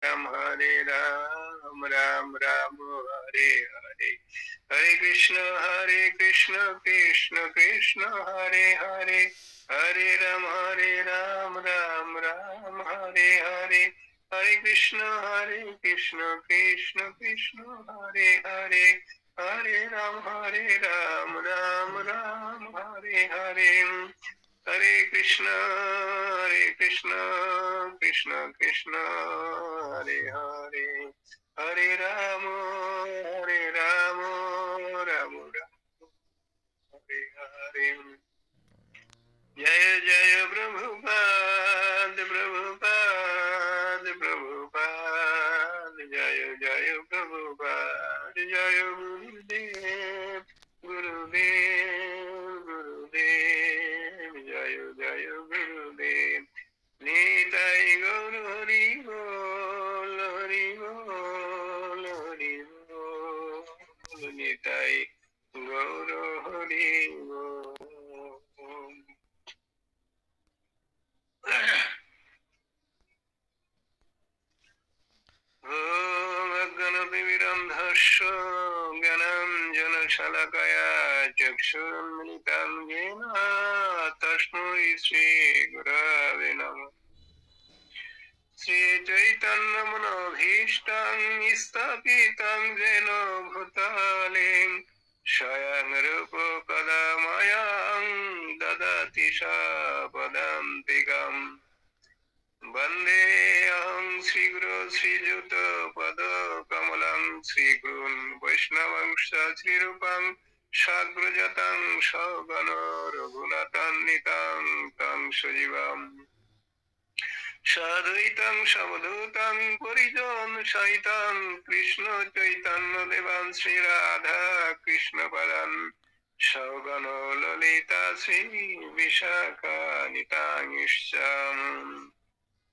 Ram Hare Ram, Ram Ram Hare Hare. Hare Krishna, Krishna Krishna Hare Hare. Hare Ram, Ram Ram Hare Hare. Hare Krishna, Krishna Krishna Hare Hare. Hare Ram, Ram Ram Hare Hare. Hare Krishna, Krishna Krishna Hare Hare. Hare Ram, Ram Hare Hare. Jaya Jaya Prabhupada, Prabhupada, Prabhupada. Jaya Jaya Prabhupada, Jaya Gurudev, Gurudev, Gurudev. Jaya Jaya Gurudev. Nitai Gaur Hari Bol, Hari Bol, Hari Bol. Nitai Gaur Hari Bol. Om Agganatimirandhasya Gyananjanashalakaya Chakshurmilitam Yena Tasmai Shri Gurave Namah. Shri Chaitanya Manobhishtam Istapitam Jena Bhutale Swayam Rupa Kadamayam Dadati Sapadantikam. Bande aham Sri Guru Sri Juta Pada Kamalam Sri Gurun Vaishnavangsha Sri Rupam Shagrajatam Shagana Raghunatan Nitam Tam Sajivam Sadhuitam Savadutam Parijan Saitam Krishna Chaitanya Devan Sri Radha Krishna Padan Shagana Lalita Sri Vishaka Nitangisham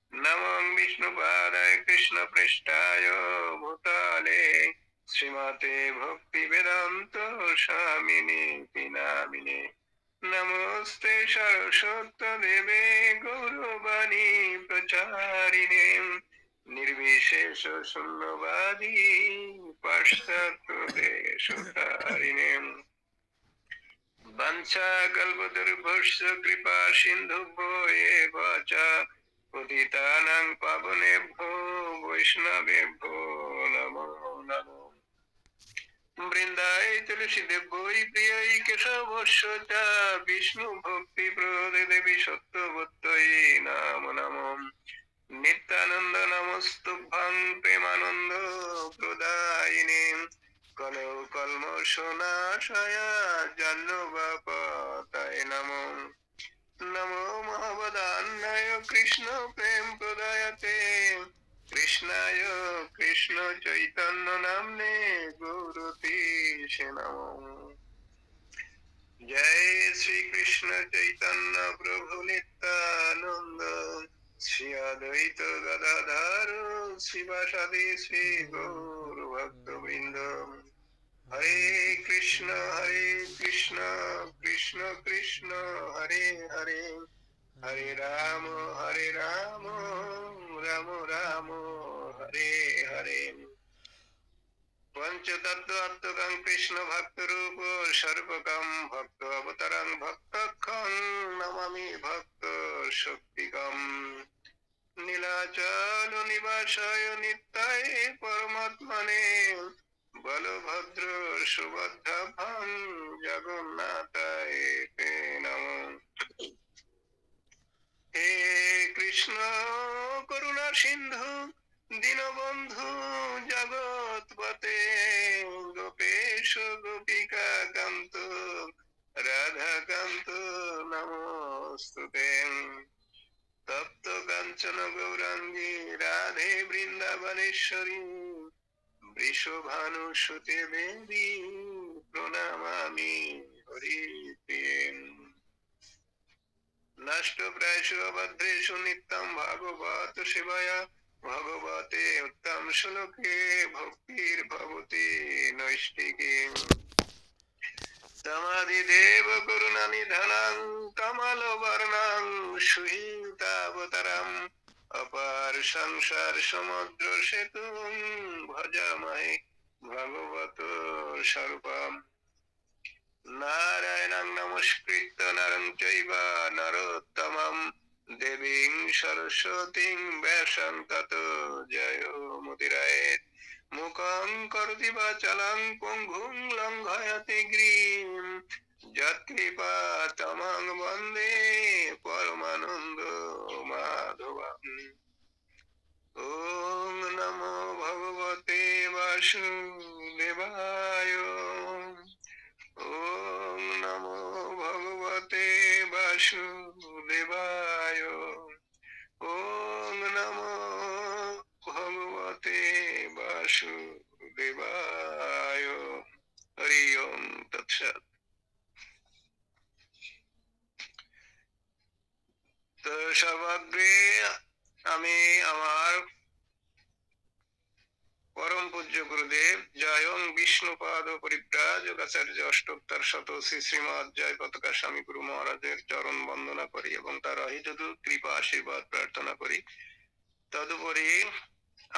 Namo Vishnupadaya Krishna Prishtaya Bhutale Srimate Bhakti Vedanta Shamini Pinamine Namaste Saraswata Deve Gauravani Pracharine Nirvishesha Sunnavadi Pashtattva Sutarine Vancha Kalpatarubhasya Kripa Sindhubho Eva Cha Patitanang Pavanebho Vaishnavebho Namo Namo Vrindai Tulsi Devoi Priyai Kesavasya Cha Vishnu Bhakti Prade Devi Sattvatai Namo Namo Nityananda Namostubham Premananda Pradayini Kalau Kalmashona Shaya Jannavapataye Namo Namo Mahavadannaya Krishna Prem Pradayate Krishnaya Krishna Chaitanya Namne Gurati Namo Jai Sri Krishna Chaitanya Prabhu Nityananda Sri Advaita Gadadhar Srivasadi Sri Gaur Bhakta Hare Krishna, Krishna Krishna, Hare Hare, Hare Rama, Rama Rama, Hare Hare. Panchatattvaatmakam Krishna Bhakta Rupa Sarvakam Bhakta Avatarang Bhaktakham Namami Bhakta Shaktikam Nilachalo Nivasaya Nittaye Paramatmane Balabhadra Subhadabham Jagannathaya Te Namo. He Krishna Karuna Sindhu Dinabandhu Jagatpate Gopesha Gopika Kanto Radha Kanto Namostute Tapta Kanchana Gaurangi Radhe Vrindavaneshwari Vrishabhanu Shute Devi Pranamami Harite Nashta Prashu Abhadreshu Nityam Bhagavata Shivaya Bhagavate Uttam Shaloke Bhaktir Bhavati Naistiki Samadhi Deva Karuna Nidhanam Kamala Varnam Shuhita Avataram अपार संसार समुद्र सेतुं भजामहे भगवतो स्वरूपम् नारायणं नमस्कृत्य नरं चैव नरोत्तमं देवीं सरस्वतीं व्यासं ततो जयो मुदीरयेत् मुखं करोति वाचालं पङ्गुं लङ्घयति गिरिं यत्कृपातमं वन्दे परमानन्दो माधवम् ॐ नमो भगवते वासुदेवाय ॐ नमो भगवते वासुदेवाय ॐ नमो भगवते वासुदेवाय हरि ओम तत्सत्। তো সর্বাগ্রে আমি আমার परम पूज्य गुरुदेव जयं विष्णुपाद परिव्राजकाचार्य अष्टोत्तर शत श्रीमद जय पताका स्वामी गुरु महाराजेर चरण वंदना करी एवं तार अहितदु कृपा आशीर्वाद प्रार्थना करी। तदुपरि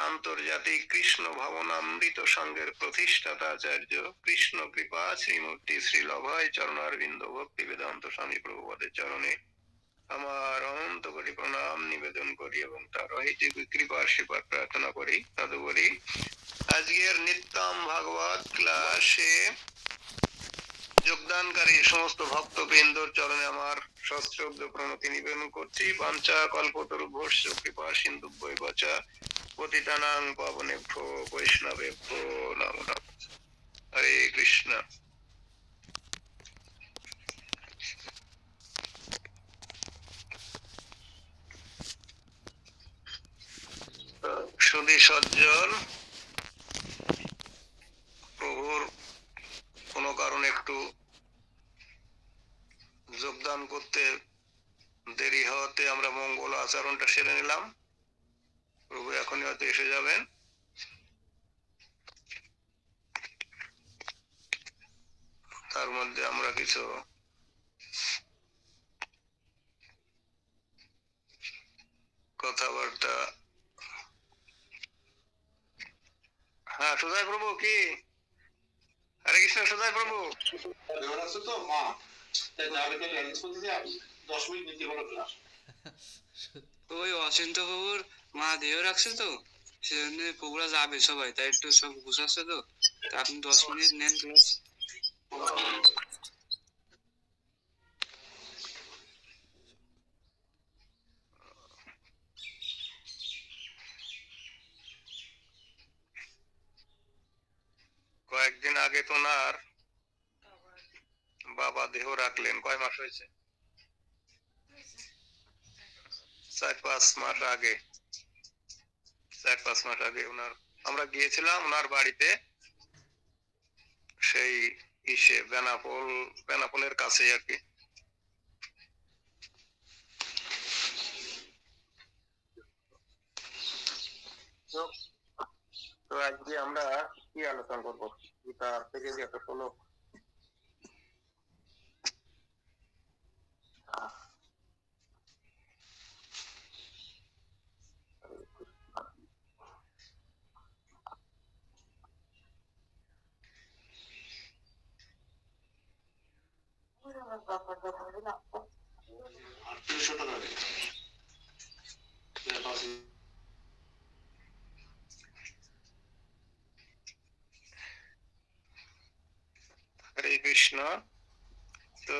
आंतर्जातिक कृष्ण भवनामृत संघेर प्रतिष्ठाता आचार्य कृष्ण कृपा श्रीमूर्ति श्री लभय चरणारविंद भक्ति वेदांत स्वामी प्रभुपादेर चरणे আমার অনন্ত কোটি প্রণাম নিবেদন করি এবং তার অহেতুক কৃপা আশীর্বাদ প্রার্থনা করি। তদুপরি আজকের নিত্যম ভাগবত ক্লাসে যোগদানকারী সমস্ত ভক্তবৃন্দর চরণে আমার সশ্রদ্ধ প্রণতি নিবেদন করছি। বাঞ্ছা কল্পতরুভ্যশ্চ কৃপা সিন্ধুভ্যৈব চ পতিতানাং পাবনেভ্যো বৈষ্ণবেভ্যো নমো নমঃ। হরে কৃষ্ণ। সুধী সজ্জন, প্রভুর কোন কারণে একটু যোগদান করতে দেরি হওয়াতে আমরা মঙ্গল আচরণটা সেরে নিলাম। প্রভু এখনই হয়তো এসে যাবেন। তার মধ্যে আমরা কিছু কথাবার্তা। হ্যাঁ সুজয় প্রভু কি? হরে কৃষ্ণ। সুজয় প্রভু তো মা ওই অচিন্ত প্রভুর মা দেহ রাখছে তো সেজন্য প্রভুরা যাবে সবাই, তাই একটু সব গুছাচ্ছে তো আপনি 10 মিনিট নেন ক্লাস। কয়েকদিন আগে তো ওনার বাবা দেহ রাখলেন। কয় মাস হয়েছে? 4-5 মাস আগে। 4-5 মাস আগে ওনার আমরা গিয়েছিলাম ওনার বাড়িতে, সেই ইসে বেনাপোলের কাছে আর কি। তো আজকে আমরা কি আলোচনা করবো? গীতা থেকে যে একটা শ্লোক, হরে কৃষ্ণ। তো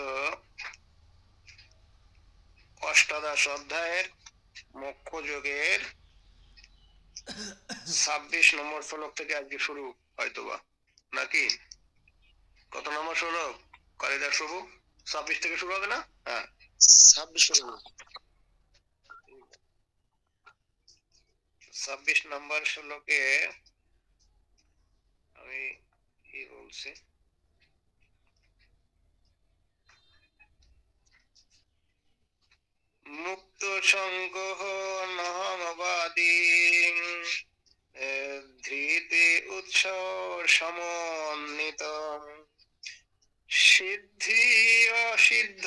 অষ্টাদশ অধ্যায়ের মোক্ষ যোগের 26 নম্বর শ্লোক থেকে আজকে শুরু হয়তোবা, নাকি? কত নম্বর শ্লোক কালিদাস প্রভু? 26 থেকে শুরু হবে না? হ্যাঁ 26 নম্বর শ্লোকে আমি কি বলছি, মুক্ত সংগহ নহমবাদী ধৃতি উৎসব সমন্বিত সিদ্ধি অসিদ্ধ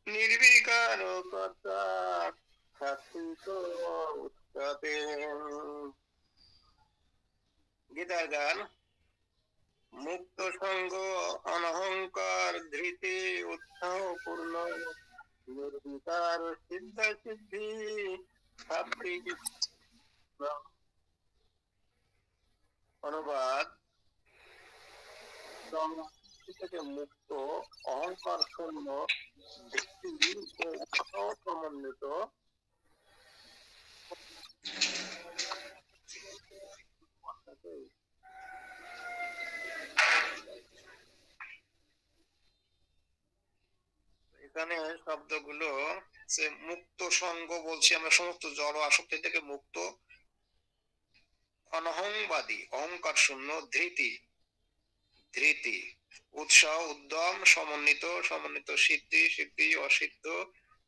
নির্বিকার কর্তা গীতার গান। মুক্ত সঙ্গ অনহংকার ধৃতি উৎসাহ পূর্ণ নির্বিকার সিদ্ধা সিদ্ধি সাত্বিক। অনুবাদ: থেকে মুক্ত, অহংকার শূন্য, ধৃতি ও উৎসাহ সমন্বিত এখানে শব্দগুলো যে মুক্ত সঙ্গ বলছি আমরা, সমস্ত জড় আসক্তি থেকে মুক্ত, অনহংবাদী অহংকার শূন্য, ধৃতি ধৃতি, উৎসাহ উদ্যম, সমন্বিত সমন্বিত, সিদ্ধি সিদ্ধি, অসিদ্ধ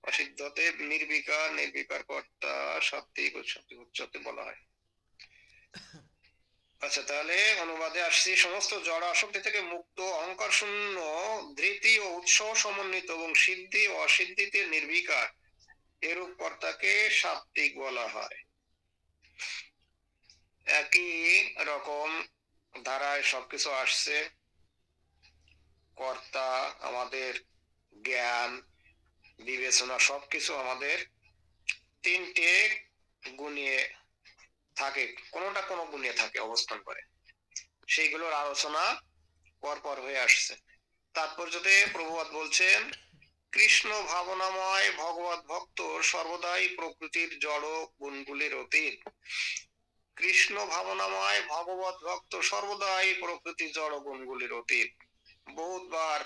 অসিদ্ধতে, নির্বিকার নির্বিকার কর্তা, সাত্বিক সাত্বিক উচ্চতে বলা হয়। আচ্ছা, তাহলে অনুবাদে আসছি। সমস্ত জড় আসক্তি থেকে মুক্ত, অহংকার শূন্য, ধৃতি ও উৎসাহ সমন্বিত এবং সিদ্ধি ও অসিদ্ধিতে নির্বিকার, এরূপ কর্তাকে সাত্বিক বলা হয়। একই রকম ধারায় সবকিছু আসছে। কর্তা, আমাদের জ্ঞান, বিবেচনা সবকিছু আমাদের তিনটে গুণে থাকে, কোনোটা কোনো গুণে থাকে, অবস্থান করে। সেইগুলোর আলোচনা পরপর হয়ে আসছে। তাৎপর্যতে প্রভুপাদ বলছেন, কৃষ্ণ ভাবনাময় ভগবত ভক্ত সর্বদাই প্রকৃতির জড় গুণগুলির অতীত। কৃষ্ণ ভাবনাময় ভগবত ভক্ত সর্বদাই প্রকৃতির জড় গুণগুলির অতীত। বহুতবার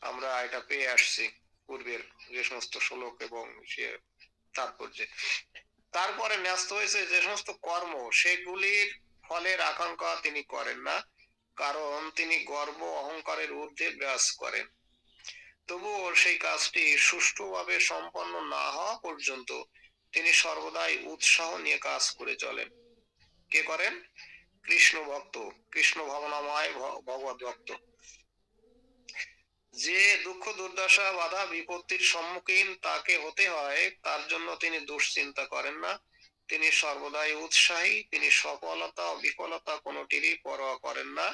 আমরা এটা পেয়ে আসছি পূর্বের যে সমস্ত শ্লোক এবং সে তাৎপর্যে। তারপরে ন্যস্ত হয়েছে যে সমস্ত কর্ম, সেগুলির ফলের আকাঙ্ক্ষা তিনি করেন না, কারণ তিনি গর্ব অহংকারের ঊর্ধ্বে বিরাজ করেন। তবুও সেই কাজটি সুষ্ঠুভাবে সম্পন্ন না হওয়া পর্যন্ত তিনি সর্বদাই উৎসাহ নিয়ে কাজ করে চলেন। কে করেন? কৃষ্ণ ভক্ত, কৃষ্ণ ভাবনাময় ভগবত ভক্ত। যে দুঃখ দুর্দশা বাধা বিপত্তির সম্মুখীন তাকে হতে হয়, তার জন্য তিনি দুশ্চিন্তা করেন না। তিনি সর্বদাই উৎসাহী। তিনি সফলতা ও বিফলতা কোনোটিরই পরোয়া করেন না।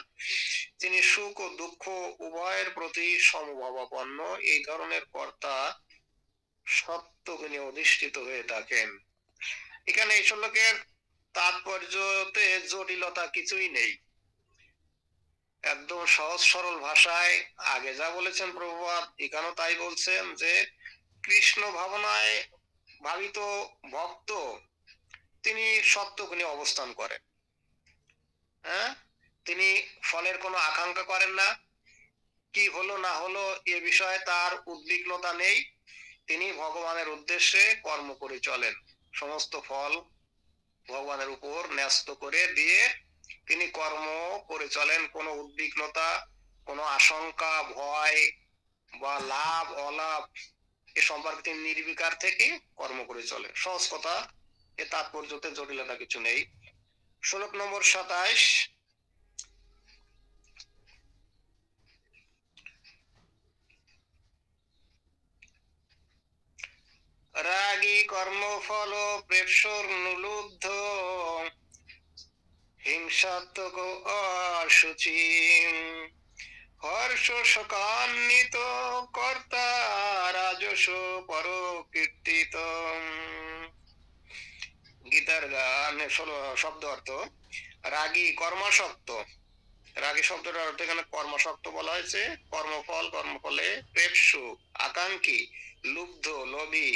তিনি সুখ ও দুঃখ উভয়ের প্রতি সমভাবাপন্ন। এই ধরনের কর্তা সত্যগুণে অধিষ্ঠিত হয়ে থাকেন। এখানে এই শ্লোকের তাৎপর্যতে জটিলতা কিছুই নেই, একদম সহজ সরল ভাষায় আগে যা বলেছেন প্রভুপাদ, এখানেও তাই বলছেন যে কৃষ্ণ ভাবনায় ভাবিত ভক্ত তিনি সত্যগুণে অবস্থান করেন। হ্যাঁ, তিনি ফলের কোনো আকাঙ্ক্ষা করেন না, কি হলো না হলো এ বিষয়ে তার উদ্বিগ্নতা নেই। তিনি ভগবানের উদ্দেশ্যে কর্ম করে চলেন, সমস্ত ফল ভগবানের উপর ন্যস্ত করে দিয়ে তিনি কর্ম করে চলেন। কোনো উদ্বিগ্নতা, কোনো আশঙ্কা, ভয় বা লাভ অলাভ এ সম্পর্কে তিনি নির্বিকার থেকে কর্ম করে চলেন। সহজ কথা, এ তাৎপর্যতে জটিলতা কিছু নেই। শ্লোক নম্বর 27। রাগী কর্মফল প্রেষণুলুব্ধ হিংসাত্মক অশুচি হর্ষ শোকান্বিত কর্তা রাজস পরকীর্তিত। গীতার গান শব্দ অর্থ রাগী কর্মাসক্ত। রাগী শব্দটার অর্থ এখানে কর্মাসক্ত বলা হয়েছে। কর্মফল, কর্মফলে প্রেপসু আকাঙ্ক্ষী, লুব্ধ লোভী,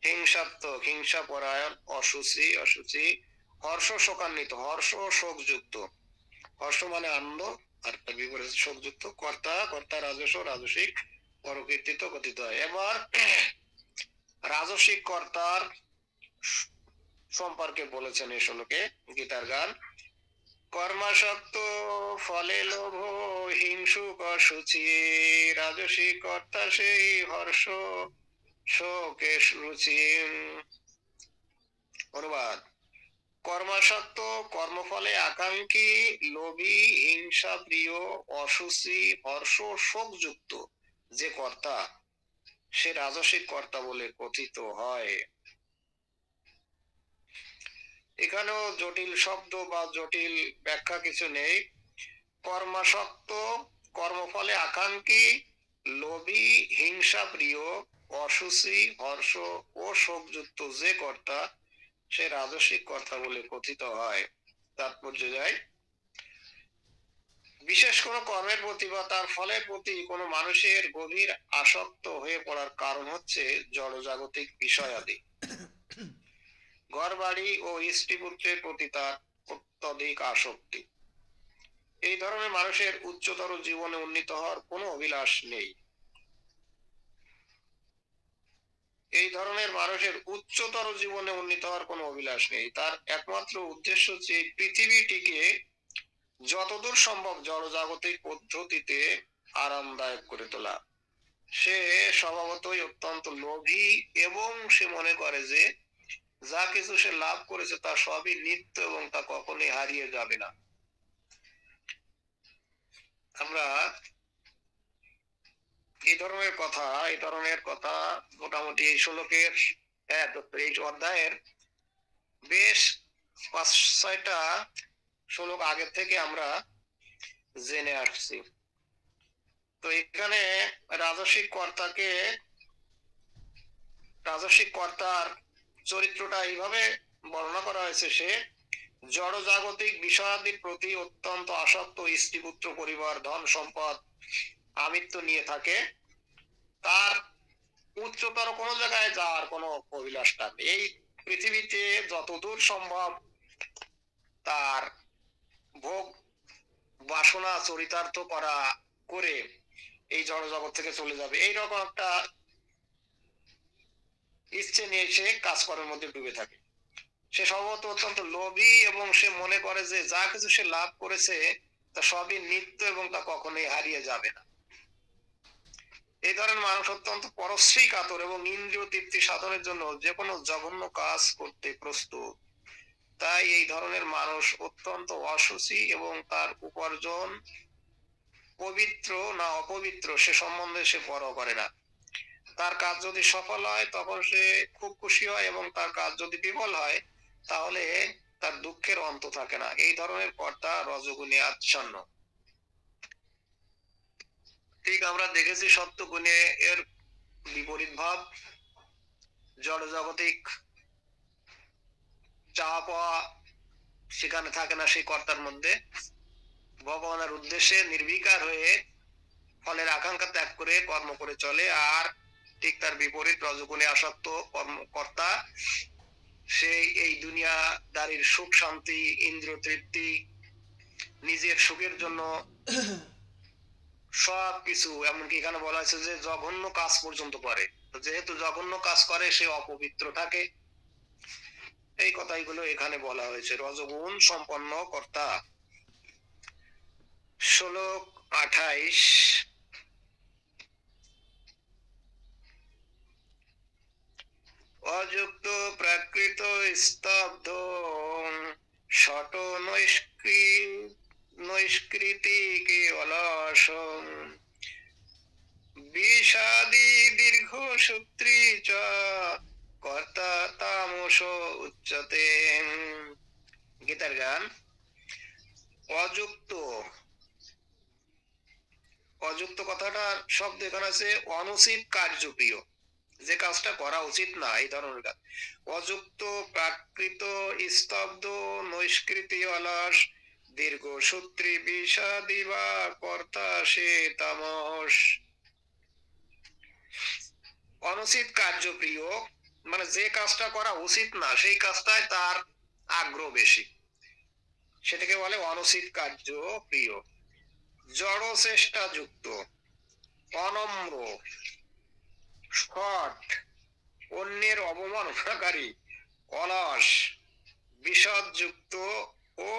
হিংসাত্মক হিংসা পরায়ণ, অসুচি অসুচি, হর্ষ শোকান্বিত হর্ষ শোকযুক্ত। হর্ষ মানে আনন্দ, আর তার বিপরীত শোকযুক্ত। কর্তা, কর্তা রাজস্ব রাজসিক পরকীর্তিত কথিত হয়। এবার রাজসিক কর্তার সম্পর্কে বলেছেন এই শ্লোকে গীতার গান। কর্মাসক্ত ফলে লোভ হিংসুক অসুচি রাজসিক কর্তা সেই হর্ষ শোকে রুচি। অনুবাদ: কর্মাসক্ত কর্মফলে আকাঙ্ক্ষী, লোভী, হিংসা প্রিয়, অসুচি, হর্ষ শোকযুক্ত যে কর্তা, সে রাজসিক কর্তা বলে কথিত হয়। এখানেও জটিল শব্দ বা জটিল ব্যাখ্যা কিছু নেই। কর্মাসক্ত, কর্মফলে আকাঙ্ক্ষী, লোভী, হিংসা প্রিয়, অসুচি, হর্ষ ও শোকযুক্ত যে কর্তা সে রাজসিক কর্তা বলে কথিত হয়। তাৎপর্য যায়, বিশেষ কোনো কর্মের প্রতি বা তার ফলের প্রতি কোনো মানুষের গভীর আসক্ত হয়ে পড়ার কারণ হচ্ছে জড়জাগতিক বিষয়াদি। ঘর বাড়ি ও স্ত্রী পুত্রের প্রতি তার অত্যধিক আসক্তি। এই ধরনের মানুষের উচ্চতর জীবনে উন্নীত হওয়ার কোনো অভিলাষ নেই। এই ধরনের মানুষের উচ্চতর জীবনে উন্নীত হওয়ার কোনো অভিলাষ নেই। তার একমাত্র উদ্দেশ্য হচ্ছে এই পৃথিবীটিকে যতদূর সম্ভব জড়জাগতিক পদ্ধতিতে আরামদায়ক করে তোলা। সে স্বভাবতই অত্যন্ত লোভী এবং সে মনে করে যে যা কিছু সে লাভ করেছে তা সবই নিত্য এবং তা কখনোই হারিয়ে যাবে না। আমরা এই ধরনের কথা মোটামুটি এই শ্লোকের এই অধ্যায়ের বেশ 5-6টা শ্লোক আগে থেকে আমরা জেনে আসছি। তো এখানে রাজসিক কর্তার চরিত্রটা এইভাবে বর্ণনা করা হয়েছে, সে জড়জাগতিক বিষয়াদির প্রতি অত্যন্ত আসক্ত, স্ত্রী পুত্র পরিবার ধন সম্পদ আমিত্ব নিয়ে থাকে। তার উচ্চতর কোনো জায়গায় যাওয়ার কোনো অভিলাষটা নেই। এই পৃথিবীতে যতদূর সম্ভব তার ভোগ বাসনা চরিতার্থ করে এই জড়জগৎ থেকে চলে যাবে, এইরকম একটা ইচ্ছে নিয়ে সে কাজকর্মের মধ্যে ডুবে থাকে। সে স্বভাবত অত্যন্ত লোভী এবং সে মনে করে যে যা কিছু সে লাভ করেছে তা সবই নিত্য এবং তা কখনোই হারিয়ে যাবে না। এই ধরনের মানুষ অত্যন্ত পরশ্রী কাতর এবং ইন্দ্রিয় তৃপ্তি সাধনের জন্য যে কোনো জঘন্য কাজ করতে প্রস্তুত। তাই এই ধরনের মানুষ অত্যন্ত অসুচি এবং তার উপার্জন পবিত্র না অপবিত্র সে সম্বন্ধে সে পরোয়া করে না। তার কাজ যদি সফল হয় তখন সে খুব খুশি হয় এবং তার কাজ যদি বিফল হয় তাহলে তার দুঃখের অন্ত থাকে না। এই ধরনের কর্তা রজগুণে আচ্ছন্ন। ঠিক আমরা দেখেছি সত্যগুণে এর বিপরীত ভাব, জড়জাগতিক চাওয়া পাওয়া সেখানে থাকে না সেই কর্তার মধ্যে। ভগবানের উদ্দেশ্যে নির্বিকার হয়ে ফলের আকাঙ্ক্ষা ত্যাগ করে কর্ম করে চলে। আর ঠিক তার বিপরীত রজগুণে আসক্ত কর্তা, সেই এই দুনিয়াদারির সুখ শান্তি ইন্দ্রিয় তৃপ্তি নিজের সুখের জন্য সব কিছু, এমনকি এখানে বলা হয়েছে যে জঘন্য কাজ পর্যন্ত করে। যেহেতু জঘন্য কাজ করে সে অপবিত্র থাকে, এই কথাগুলো এখানে বলা হয়েছে। রজগুণ সম্পন্ন কর্তা। শ্লোক 28, অযুক্ত প্রাকৃত স্তব্ধ শট নৈষ্কৃতি অলস বিষাদি দীর্ঘ সূত্রী চ কর্তা তামস উচ্চতে। গীতার গান। অযুক্ত কথাটার শব্দ এখানে আছে অনুচিত কার্যপ্রিয়, যে কাজটা করা উচিত না, এই ধরনের কাজ। অযুক্ত প্রাকৃত স্তব্ধ নৈষ্কৃতি অলস দীর্ঘ সূত্রী বিষাদি বা কর্তা সে তামস। অনুচিত কার্যপ্রিয় মানে যে কাজটা করা উচিত না সেই কাজটায় তার আগ্রহ বেশি, সেটাকে বলে অনুচিত কার্য প্রিয়। জড় চেষ্টা যুক্ত, অনম্র, স্ফট, অন্যের অবমাননাকারী, অলস, বিষদযুক্ত ও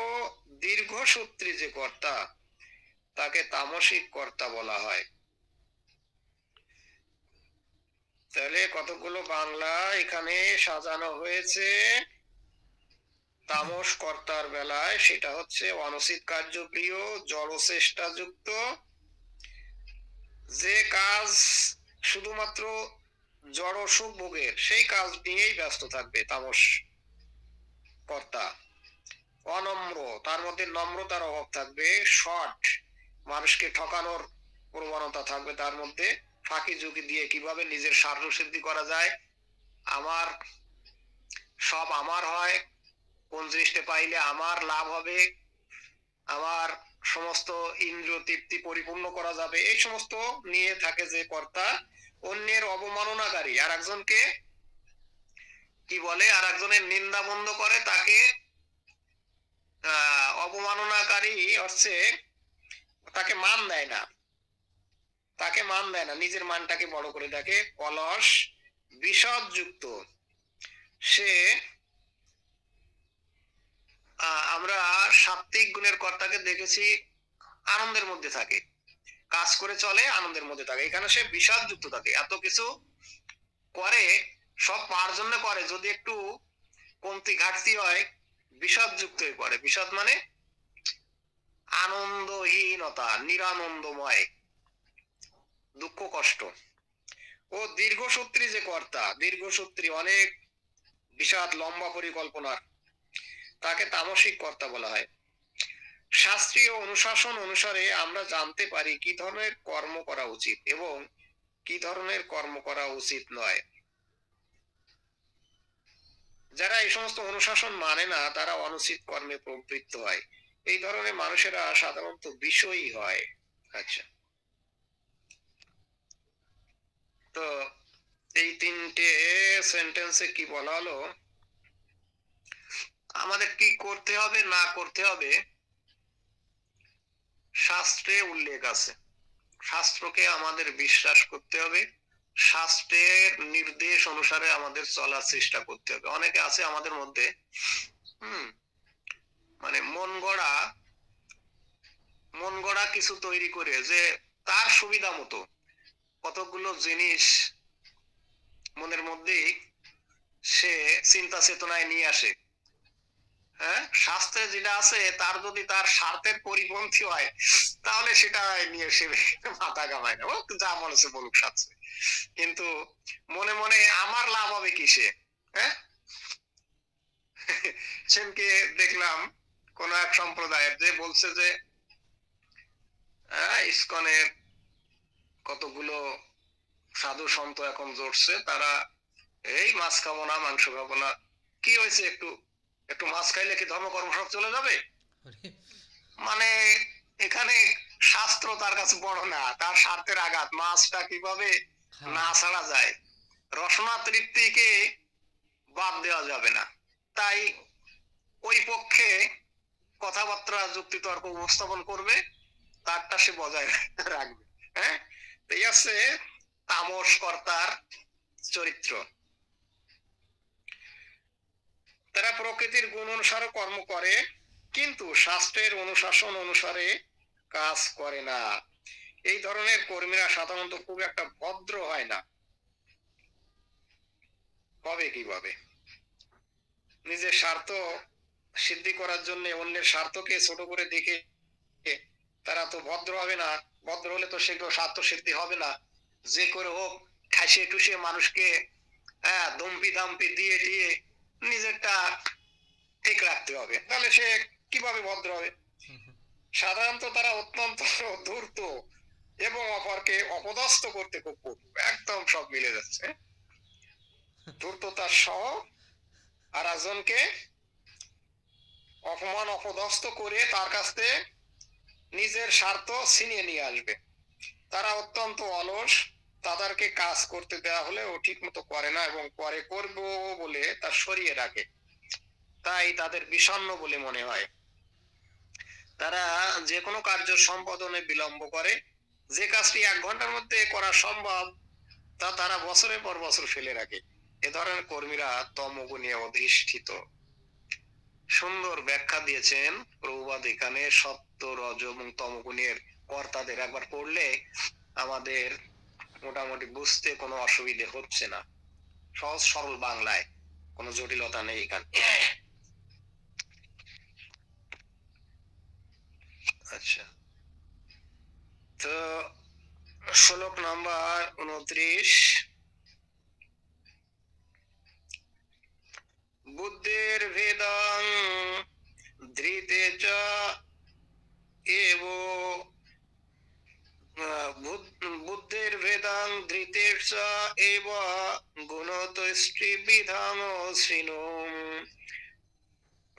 দীর্ঘসূত্রী যে কর্তা তাকে তামসিক কর্তা বলা হয়। তাহলে কতগুলো বাংলা এখানে সাজানো হয়েছে তামস কর্তার বেলায়। সেটা হচ্ছে অনুচিত কার্যপ্রিয়, জড়চেষ্টা যুক্ত, যে কাজ শুধুমাত্র জড় সুখ ভোগের সেই কাজ নিয়েই ব্যস্ত থাকবে তামস কর্তা। অনম্র, তার মধ্যে নম্রতার অভাব থাকবে। শর্ট, মানুষকে ঠকানোর প্রবণতা থাকবে তার মধ্যে। ফাঁকি ঝুঁকি দিয়ে কিভাবে নিজের স্বার্থ সিদ্ধি করা যায়, আমার সব আমার হয়, কোন জিনিসটা পাইলে আমার লাভ হবে, আমার সমস্ত ইন্দ্রিয় তৃপ্তি পরিপূর্ণ করা যাবে, এই সমস্ত নিয়ে থাকে যে কর্তা। অন্যের অবমাননাকারী, আর একজনকে কি বলে, আর একজনের নিন্দা বন্ধ করে, তাকে অবমাননাকারী হচ্ছে তাকে মান দেয় না, তাকে মান দেয় না, নিজের মানটাকে বড় করে দেখে। অলস, বিষদযুক্ত, সে আমরা সাত্ত্বিক গুণের কর্তাকে দেখেছি আনন্দের মধ্যে থাকে, কাজ করে চলে আনন্দের মধ্যে থাকে। এখানে সে বিষদযুক্ত থাকে, এত কিছু করে, সব পার জন্য করে, যদি একটু কমতি ঘাটতি হয় বিষদযুক্ত হয়ে পড়ে। বিষদ মানে আনন্দহীনতা, নিরানন্দময়, দুঃখ কষ্ট। ও দীর্ঘসূত্রী যে কর্তা, দীর্ঘসূত্রী, অনেক বিষাদ, লম্বা পরিকল্পনা, তাকে তামসিক কর্তা বলা হয়। শাস্ত্রীয় অনুশাসন অনুসারে আমরা জানতে পারি কি ধরনের কর্ম করা উচিত এবং কি ধরনের কর্ম করা উচিত নয়। যারা এই সমস্ত অনুশাসন মানে না তারা অনুচিত কর্মে প্রবৃত্ত হয়। এই ধরনের মানুষেরা সাধারণত বিষয়ী হয়। আচ্ছা, তো এই তিনটে সেন্টেন্সে কি বলা হলো, আমাদের কি করতে হবে না করতে হবে শাস্ত্রে উল্লেখ আছে। শাস্ত্রকে আমাদের বিশ্বাস করতে হবে, শাস্ত্রের নির্দেশ অনুসারে আমাদের চলার চেষ্টা করতে হবে। অনেকে আছে আমাদের মধ্যে মানে মন গড়া কিছু তৈরি করে, যে তার সুবিধা মতো কতগুলো জিনিস মনের মধ্যে সে চিন্তা চেতনায় নিয়ে আসে। হ্যাঁ, শাস্ত্রে যেটা আছে তার যদি তার স্বার্থের পরিপন্থী হয় তাহলে সেটা নিয়ে সে মাথা কামায় না, যা বলেছে বলুক শাস্ত্রে, কিন্তু মনে মনে আমার লাভ হবে কিসে। হ্যাঁ, সেদিনকে দেখলাম কোন এক সম্প্রদায়ের যে বলছে যে ইসকনের কতগুলো সাধু সন্ত এখন জড়ছে, তারা এই মাছ খাবো না, মাংস খাবো না। কি হয়েছে, একটু একটু মাছ খাইলে কি ধর্মকর্ম সব চলে যাবে? মানে এখানে শাস্ত্র তার কাছে বড় না, তার স্বার্থের আঘাত, মাছটা কিভাবে না ছাড়া যায়, রসনা তৃপ্তিকে বাদ দেওয়া যাবে না, তাই ওই পক্ষে কথাবার্তা যুক্তি তর্ক উপস্থাপন করবে, তারটা সে বজায় রাখবে। হ্যাঁ, এই আছে তামস কর্তার চরিত্র। তারা প্রকৃতির গুণ অনুসারে কর্ম করে কিন্তু শাস্ত্রের অনুশাসন অনুসারে কাজ করে না। এই ধরনের কর্মীরা সাধারণত খুব একটা ভদ্র হয় না। হবে কিভাবে? নিজের স্বার্থ সিদ্ধি করার জন্য অন্যের স্বার্থকে ছোট করে দেখে তারা তো ভদ্র হবে না। ভদ্র হলে তো সেগুলো স্বার্থ সিদ্ধি হবে না। যে করে হোক ঠাসিয়ে টুসিয়ে মানুষকে দম্পি দাম্পি দিয়ে দিয়ে নিজেরটা ঠিক রাখতে হবে, তাহলে সে কিভাবে ভদ্র হবে? সাধারণত তারা অত্যন্ত ধূর্ত এবং অপরকে অপদস্থ করতে খুব পটু। একদম সব মিলে যাচ্ছে, ধূর্ততার সহ আর একজনকে অপমান অপদস্থ করে তার কাছ থেকে নিজের স্বার্থ ছিনিয়ে নিয়ে আসবে। তারা অত্যন্ত অলস, তাদেরকে কাজ করতে দেওয়া হলে ও ঠিক মতো করে না এবং পরে করবো বলে তা সরিয়ে রাখে, তাই তাদের বিষণ্ণ বলে মনে হয়। তারা যে কোনো কার্য সম্পাদনে বিলম্ব করে, যে কাজটি 1 ঘন্টার মধ্যে করা সম্ভব তা তারা বছরের পর বছর ফেলে রাখে। এ ধরনের কর্মীরা তমগুণে অধিষ্ঠিত। সুন্দর ব্যাখ্যা দিয়েছেন প্রভুপাদ এখানে সত্য, রজ এবং তমগুণের কর্তাদের। একবার পড়লে আমাদের মোটামুটি বুঝতে কোনো অসুবিধে হচ্ছে না, সহজ সরল বাংলায়, কোনো জটিলতা নেই এখানে। আচ্ছা, তো শ্লোক নাম্বার 29। বুদ্ধের ভেদং ধৃতে চ এব বুদ্ধের ভেদং ধৃতের চ এব গুণতস্ত্রী বিধাম শ্রীনুম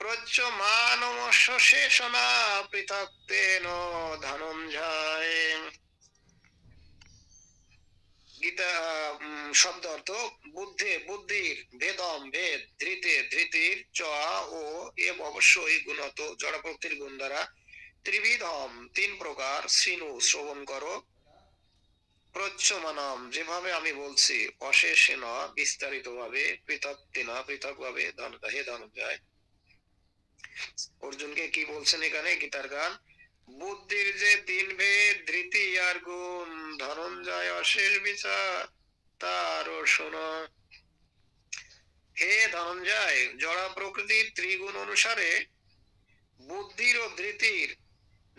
প্রচ্যমানমস্য শেষনা পৃথক্তেন ধনঞ্জয়। গীতা শব্দ অর্থ বুদ্ধির ভেদম ভেদ ধৃতির চ ও এব অবশ্যই গুণত জড় প্রকৃতির গুণ দ্বারা ত্রিবিধম তিন প্রকার শ্রীনু শ্রবণ করো প্রচ্যমানম যেভাবে আমি বলছি অশেষেন বিস্তারিত ভাবে পৃথক ভাবে হে ধনঞ্জয়। অর্জুনকে কি বলছেন এখানে গীতার গান? বুদ্ধির যে তিন ভেদ ধৃতি আর গুণ ধনঞ্জয় অশেষ বিচার তারও শোনো। হে ধনঞ্জয়, জড়া প্রকৃতির ত্রিগুণ অনুসারে বুদ্ধির ও ধৃতির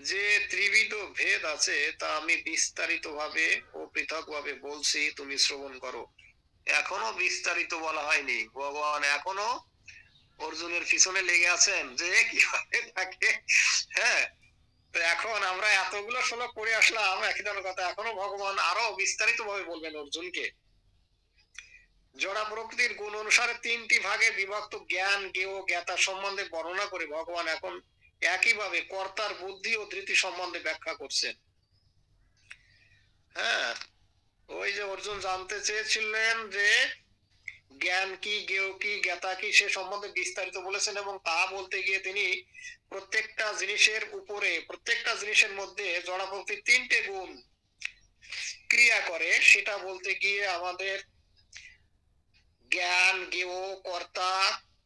যে ত্রিবিধ ভেদ আছে তা আমি বিস্তারিত ভাবে ও পৃথক ভাবে বলছি, তুমি শ্রবণ করো। এখনো বিস্তারিত বলা হয়নি, ভগবান এখনো অর্জুনের পিছনে লেগে আছেন যে কিভাবে তাকে, হ্যাঁ, তো এখন আমরা এতগুলো শ্লোক পড়ে আসলাম, একই ধরনের কথা এখনো ভগবান আরো বিস্তারিত ভাবে বলবেন অর্জুনকে। জড়া প্রকৃতির গুণ অনুসারে তিনটি ভাগে বিভক্ত জ্ঞান জ্ঞেয় জ্ঞাতা সম্বন্ধে বর্ণনা করে ভগবান এখন একইভাবে কর্তার বুদ্ধি ও ধৃতি সম্বন্ধে ব্যাখ্যা করছেন। হ্যাঁ, ওই যে অর্জুন জানতে চেয়েছিলেন যে জ্ঞান কি জ্ঞেয় কি জ্ঞাতা কি সে সম্বন্ধে বিস্তারিত বলেছেন, এবং তা বলতে গিয়ে তিনি প্রত্যেকটা জিনিসের উপরে প্রত্যেকটা জিনিসের মধ্যে জড়া প্রকৃতির তিনটে গুণ ক্রিয়া করে সেটা বলতে গিয়ে আমাদের জ্ঞান জ্ঞেয় কর্তা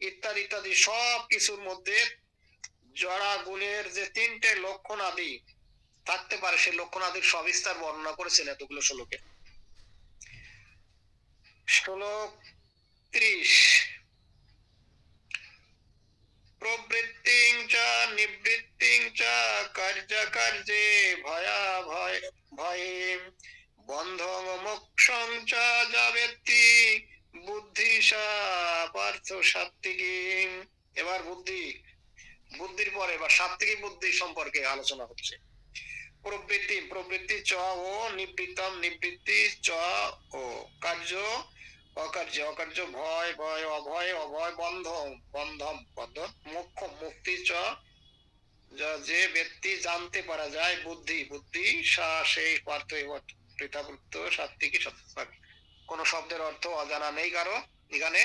ইত্যাদি ইত্যাদি সব কিছুর মধ্যে জড়া গুণের যে তিনটে লক্ষণ আদি থাকতে পারে সেই লক্ষণ আদির সবিস্তার বর্ণনা করেছেন এতগুলো শ্লোকে। শ্লোক 30 প্রবৃত্তিং চ নিবৃত্তিং চ কার্যে ভয়ে বন্ধং মোক্ষং চ যাবেত্তি বুদ্ধিশা পার্থ সাত্ত্বিকী। এবার বুদ্ধির পরে এবার সাত্ত্বিকী বুদ্ধি সম্পর্কে আলোচনা হচ্ছে। প্রবৃত্তি চ ও নিবৃত্তি চ ও কার্য অকার্য ভয় অভয় বন্ধন মোক্ষ মুক্তি চ যে ব্যক্তি জানতে পারা যায় বুদ্ধি সেই পার্থ পৃথাবৃত্ত সাত্ত্বিকী কোন শব্দের অর্থ অজানা নেই কারো এখানে।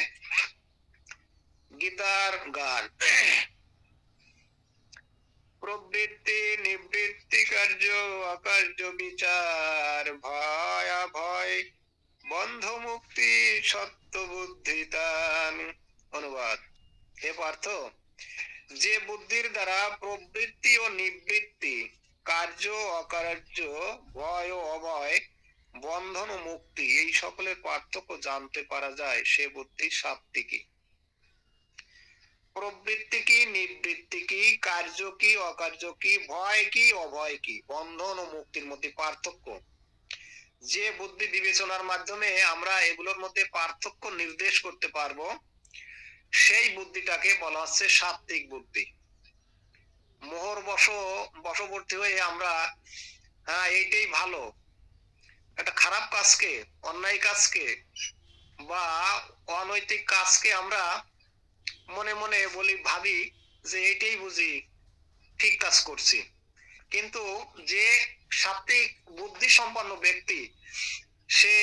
গীতার গান প্রবৃত্তি নিবৃত্তি কার্য অকার্য বিচার ভয় বন্ধ মুক্তি সত্য বুদ্ধি তান। অনুবাদ: হে পার্থ, যে বুদ্ধির দ্বারা প্রবৃত্তি ও নিবৃত্তি কার্য অকার্য ভয় ও অভয় বন্ধন ও মুক্তি এই সকলের পার্থক্য জানতে পারা যায় সে বুদ্ধি সাত্ত্বিকী। প্রবৃত্তি কি নিবৃত্তি কি কার্য কি অকার্য কি ভয় কি অভয় কি বন্ধন ও মুক্তির মধ্যে পার্থক্য, যে বুদ্ধি বিবেচনার মাধ্যমে আমরা এগুলোর মধ্যে পার্থক্য নির্দেশ করতে পারবো সেই বুদ্ধিটাকে বলা হচ্ছে সাত্ত্বিক বুদ্ধি। মোহর বশবর্তী হয়ে আমরা এইটাই ভালো, একটা খারাপ কাজকে অন্যায় কাজকে বা অনৈতিক কাজকে আমরা মনে মনে ভাবি যে এইটাই বুঝি ঠিক কাজ করছি, কিন্তু যে সাত্ত্বিক বুদ্ধি সম্পন্ন ব্যক্তি সে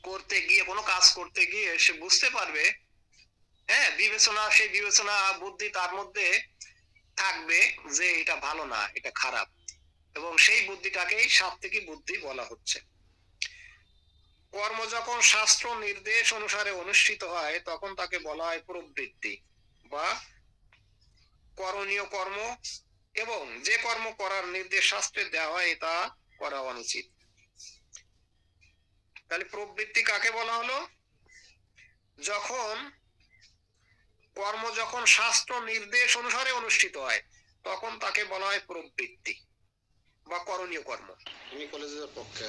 করতে গিয়ে কোনো কাজ করতে গিয়ে সে বুঝতে পারবে, হ্যাঁ, সেই বিবেচনা বুদ্ধি তার মধ্যে থাকবে যে এটা ভালো না এটা খারাপ, এবং সেই বুদ্ধিটাকেই সাত্ত্বিকী বুদ্ধি বলা হচ্ছে। কর্ম যখন শাস্ত্র নির্দেশ অনুসারে অনুষ্ঠিত হয় তখন তাকে বলা হয় প্রবৃত্তি বা করণীয় কর্ম, এবং যে কর্ম করার নির্দেশ শাস্ত্রে দেওয়া হয় তা করা অনুচিত। তাহলে প্রবৃত্তি কাকে বলা হলো? যখন শাস্ত্র নির্দেশ অনুসারে অনুষ্ঠিত হয় তখন তাকে বলা হয় প্রবৃত্তি বা করণীয় কর্ম। আমি কলেজের পক্ষে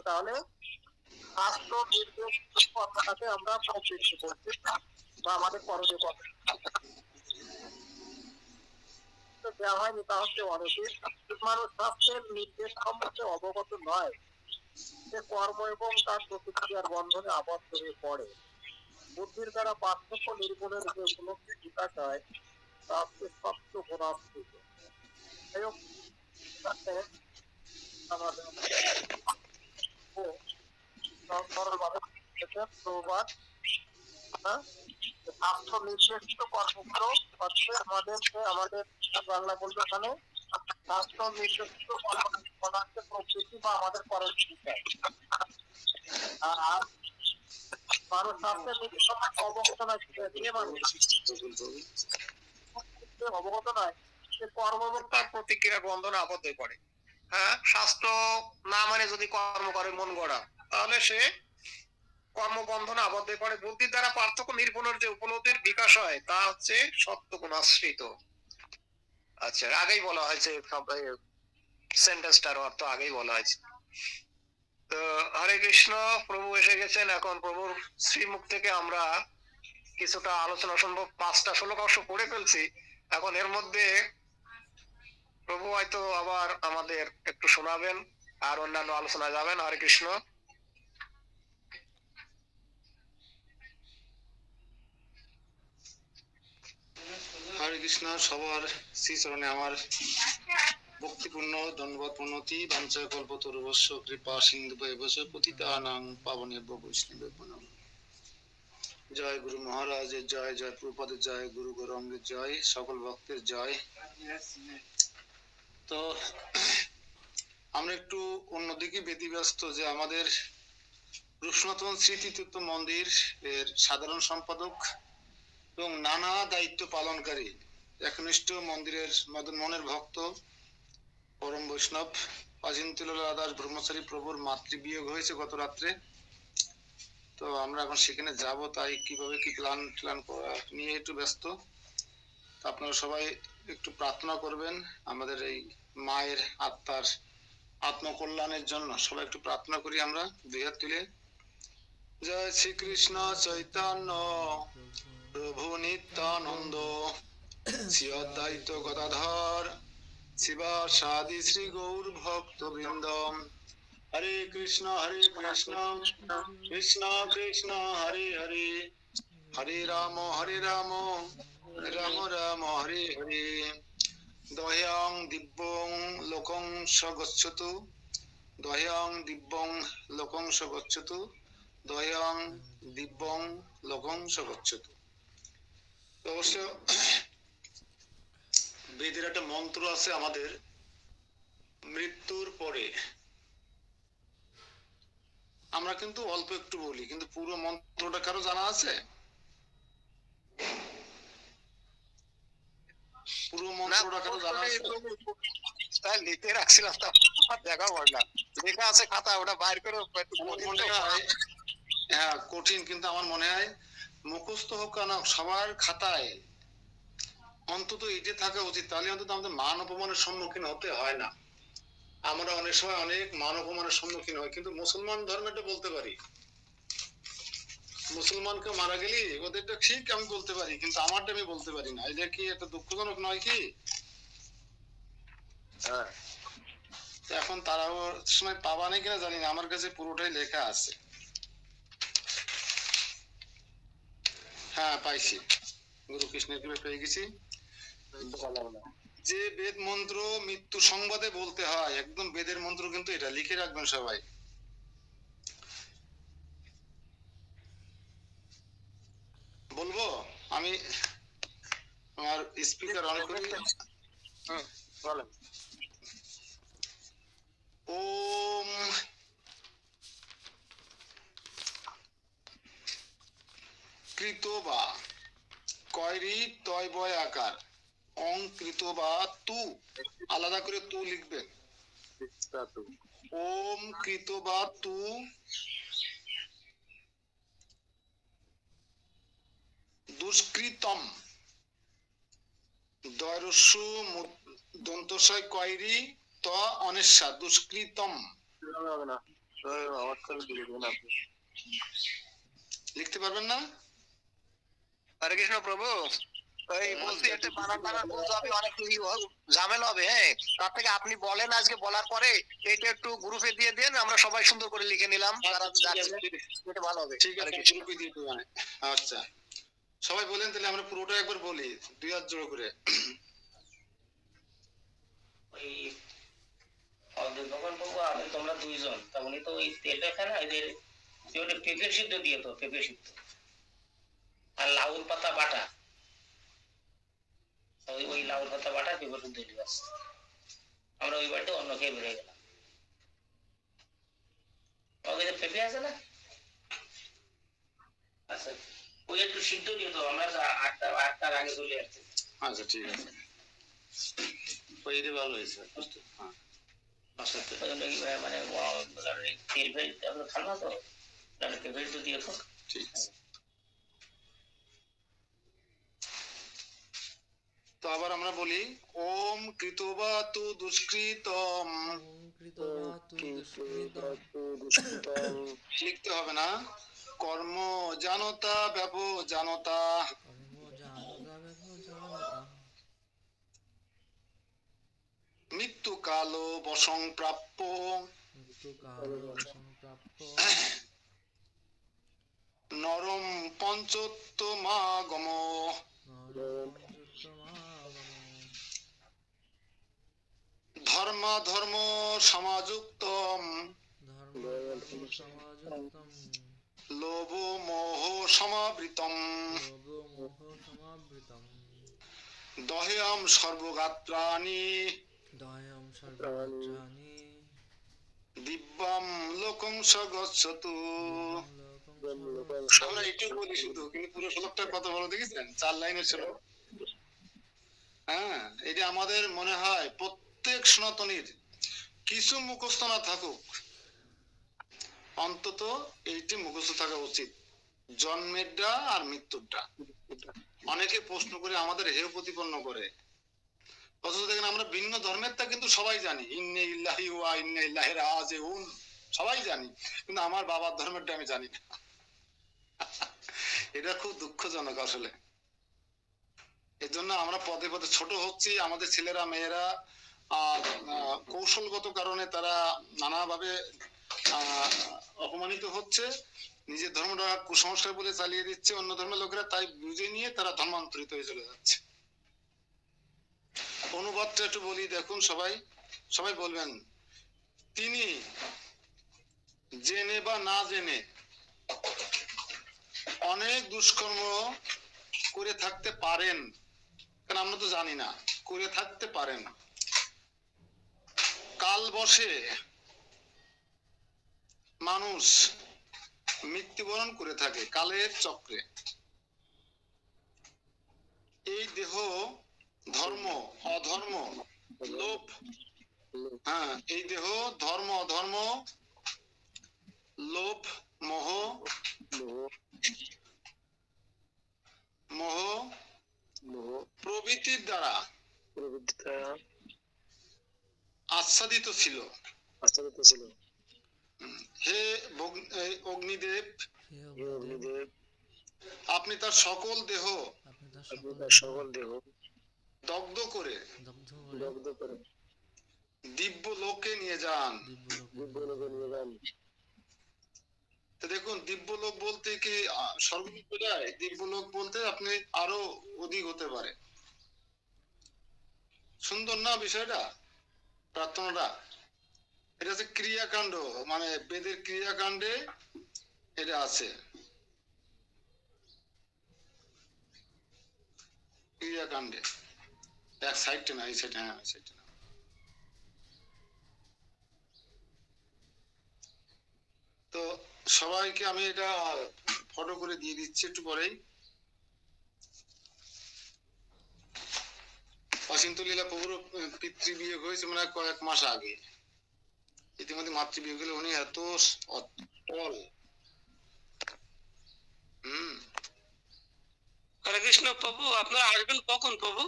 তাহলে শাস্ত্র নির্দেশ কথাটাকে আমরা প্রবৃত্তি করছি বা আমাদের করণীয় কথা দেওয়া হয়নি, তা হচ্ছে অনুচিত। মানুষ শাস্ত্রের নির্দেশ সম্পর্কে অবগত নয়, সে কর্ম এবং তার প্রতিক্রিয়ার বন্ধনে আবদ্ধ হয়ে পড়ে। বুদ্ধির দ্বারা পার্থক্য নির্মূলের যে উপলব্ধি বিকাশ হয় তা হচ্ছে সত্য গুণাশ্রিত। আমাদের সরলভাবে প্রবাদ স্বাস্থ্য নির্দিষ্ট কর্মগুলো হচ্ছে আমাদের বাংলা বলতে এখানে স্বাস্থ্য নির্দিষ্ট কর্মকে প্রকৃতি বা আমাদের করণীয় বিষয়। আর মানুষ স্বাস্থ্যের নির্দিষ্ট অবগত নয়, অবগত নয়, সে কর্ম এবং তার প্রতিক্রিয়ার বন্ধনে আবদ্ধ হয়ে পড়ে। হ্যাঁ, স্বাস্থ্য না মানে যদি কর্ম করে মন গড়া, তাহলে সে কর্মবন্ধনে আবদ্ধ হয়ে পড়ে। বুদ্ধির দ্বারা পার্থক্য নির্মূলের যে উপলব্ধির বিকাশ হয় তা হচ্ছে সত্য গুণাশ্রিত। আচ্ছা, আগেই বলা হয়েছে, সেন্টেন্সটার অর্থ আগেই বলা হয়েছে। তো হরে কৃষ্ণ, প্রভু এসে গেছেন। এখন প্রভুর শ্রীমুখ থেকে আমরা কিছুটা আলোচনা শুনবো। 5টা শ্লোক অবশ্য পড়ে ফেলছি। এখন এর মধ্যে প্রভু হয়তো আবার আমাদের একটু শোনাবেন আর অন্যান্য আলোচনা যাবেন। হরে কৃষ্ণ। হরে কৃষ্ণ। সবার শ্রীচরণে আমার ভক্তিপূর্ণ ধন্যবাদ প্রণতি। বাঞ্ছা কল্পতরুবশ্য কৃপা সিন্ধুভৈবশ পতিতানাং পাবনেভ্যো বৈষ্ণবেভ্যো নমঃ। জয় গুরু মহারাজের জয়, জয় প্রভুপাদের জয়, গুরু গৌরাঙ্গের জয়, সকল ভক্তের জয়। তো আমরা একটু অন্যদিকে ব্যতিব্যস্ত যে আমাদের রূপসনাতন স্মৃতিতীর্থ মন্দির এর সাধারণ সম্পাদক এবং নানা দায়িত্ব পালনকারী একনিষ্ঠ মন্দিরের মনের ভক্ত পরম বৈষ্ণব অচিন্ত্যলীলা দাস ব্রহ্মচারী প্রভুর মাতৃবিয়োগ হয়েছে গত রাত্রে। তো আমরা এখন সেখানে যাব, তাই কিভাবে কি প্ল্যান নিয়ে একটু ব্যস্ত। আপনারা সবাই একটু প্রার্থনা করবেন আমাদের এই মায়ের আত্মার আত্মকল্যাণের জন্য। সবাই একটু প্রার্থনা করি আমরা দুই হাত তুলে। জয় শ্রীকৃষ্ণ চৈতন্য প্রভু নিত্যানন্দ শ্রী অদ্বৈত গদাধর শিবাসাদি শ্রী গৌর ভক্ত বৃন্দ। হরে কৃষ্ণ কৃষ্ণ কৃষ্ণ হরে হরে, হরে রাম রাম রাম হরে হরে। দহ্যং দিব্যং লোকং স গচ্ছতু, দহ্যং দিব্যং লোকং স গচ্ছতু, দহ্যং দিব্যং লোকং স গচ্ছতু। অবশ্য বেদের একটা মন্ত্র আছে আমাদের, মৃত্যুর পরে আমরা কিন্তু অল্প একটু বলি, কিন্তু পুরো মন্ত্রটা কারো জানা আছে? পুরো মন্ত্রটা কারো জানা আছে? তাই লিখে রাখছিলাম, দেখা পড়লাম, লেখা আছে খাতা, ওটা বাইর করে মনে হয় হ্যাঁ কঠিন, কিন্তু আমার মনে হয় মুখস্থ হোক না সবার খাতায় অন্তত এটা থাকা উচিত, তাহলে অন্তত আমাদের মান অপমানের সম্মুখীন হতে হয় না। আমরা অনেক সময় অনেক মান অপমানের সম্মুখীন হয়, কিন্তু মুসলমান ধর্মেটা বলতে পারি, মুসলমানকে মারা গেলি ওদেরটা ঠিক আমি বলতে পারি, কিন্তু আমারটা আমি বলতে পারি না। এটা কি একটা দুঃখজনক নয় কি? এখন তারা সময় পাবা নেই কিনা জানি না, আমার কাছে পুরোটাই লেখা আছে। হ্যাঁ পাইছি, গুরু কৃষ্ণের কৃপায় পেয়ে গেছি। যে বেদ মন্ত্র মৃত্যু সংবাদে বলতে হয়, একদম বেদের মন্ত্র কিন্তু এটা লিখে রাখবেন সবাই। বলবো আমি আমার স্পিকার অন করি। বলেন। ওম কৃতবা কয়রি তয় বয় আকার, অং কৃতবা তু, আলাদা করে তু লিখবেন। ওম কৃতবা তু দুষ্কৃতম, দয়রস্যু দন্তস্বয় কয়রি ত অনেশ্বর দুষ্কৃতম। হবে না, লিখতে পারবেন না? হরে কৃষ্ণ প্রভু, এই বলছি একটা বানান টানান বলতে হবে, অনেক ঝামেলা হবে। হ্যাঁ, তার থেকে আপনি বলেন আজকে বলার পরে এটা একটু গ্রুপে দিয়ে দেন, আমরা সবাই সুন্দর করে লিখে নিলাম, তারা যাচ্ছে, এটা ভালো হবে। ঠিক আছে, গ্রুপে দিয়ে দেবো। আচ্ছা, সবাই বলেন তাহলে, আমরা পুরোটা একবার বলি 2 হাত জোড়ো করে। ওই ভগবান বাবু, আমি তোমরা দুইজন, তা উনি তো ওই তেলটা খায় না, এদের পেঁপে সিদ্ধ দিয়ে, তো পেঁপে সিদ্ধ আর লাউর পাতা বাটা, ওই লাউর পাতা বাটা পেঁপে সিদ্ধ দিয়ে আসছে। আমরা ওই বাড়িতে অন্য খেয়ে বেড়ে গেলাম। ওকে যে পেঁপে আছে না, আচ্ছা ওই একটু সিদ্ধ দিয়ে, তো আমরা 8টার আগে চলে আসছি। আচ্ছা ঠিক আছে, ওইটা ভালো হয়েছে। হ্যাঁ, মানে তেল ফেল আমরা খান না, তো পেঁপে সিদ্ধ দিয়ে তো ঠিক আছে। তো আবার আমরা বলি ওম কৃতবাতু দুষ্কৃতম। লিখতে হবে না, কর্ম জানতা ব্যবজানতা। মৃত্যু কাল বসং প্রাপ্য। নরম পঞ্চোত্তমাগম। ধর্ম সমাযুক্তম। লোভ মোহ সমাবৃতম। দহেয়ম সর্বগাত্রাণি। দিব্যাম লোকং সগচ্ছতু। আমরা একটু বলি শুধু, কিন্তু পুরো শ্লোকটার কথা বলো, দেখেছেন 4 লাইনের শ্লোক। হ্যাঁ, এটা আমাদের মনে হয় প্রত্যেক সনাতনীর কিছু মুখস্থ না থাকুক, অন্তত এইটি মুখস্থ থাকা উচিত, জন্মেরটা আর মৃত্যুরটা। অনেকে প্রশ্ন করে আমাদের হেয় প্রতিপন্ন করে, অথচ দেখেন আমরা ভিন্ন ধর্মেরটা কিন্তু সবাই জানি, ইন্নে ইল্লাহি ওয়া ইন্না ইলাইহি রাজিউন, সবাই জানি, কিন্তু আমার বাবার ধর্মেরটা আমি জানি না। এটা খুব দুঃখজনক আসলে। এর জন্য আমরা পদে পদে ছোট হচ্ছি, আমাদের ছেলেরা মেয়েরা কৌশলগত কারণে তারা নানাভাবে অপমানিত হচ্ছে, নিজের ধর্মটা কুসংস্কার বলে চালিয়ে দিচ্ছে, অন্য ধর্মের লোকেরা তাই বুঝে নিয়ে তারা ধর্মান্তরিত হয়ে চলে যাচ্ছে। অনুবাদটা একটু বলি, দেখুন সবাই বলবেন, তিনি জেনে বা না জেনে অনেক দুষ্কর্ম করে থাকতে পারেন, কারণ আমরা তো জানি না, করে থাকতে পারেন। কাল বশে মানুষ মৃত্যুবরণ করে থাকে, কালের চক্রে। এই দেহ ধর্ম অধর্ম লোভ, হ্যাঁ, এই দেহ ধর্ম অধর্ম লোভ মোহ প্রভৃতির দ্বারা আচ্ছাদিত ছিল। হে অগ্নিদেব, আপনি তার সকল দেহ দগ্ধ করে দিব্য লোকে নিয়ে যান। তো দেখুন, দিব্যলোক বলতে কি সর্বদিক বোঝায়? দিব্যলোক বলতে আপনি আরো অধিক হতে পারে। সুন্দর না বিষয়টা, প্রার্থনাটা? এটা হচ্ছে ক্রিয়াকাণ্ড, মানে বেদের ক্রিয়াকাণ্ডে এটা আছে, ক্রিয়াকাণ্ডে। এক সাইডটা না, এই সাইডটা, হ্যাঁ সাইডটা না। তো সবাইকে আমি এটা ফটো করে দিয়ে দিচ্ছি একটু পরেই। অচিন্ত লীলা প্রভুর পিতৃ বিয়োগ হয়েছে মানে কয়েক মাস আগে, ইতিমধ্যে মাতৃ বিয়োগ হলে উনি এত অটল। হরে কৃষ্ণ প্রভু, আপনারা আসবেন কখন প্রভু?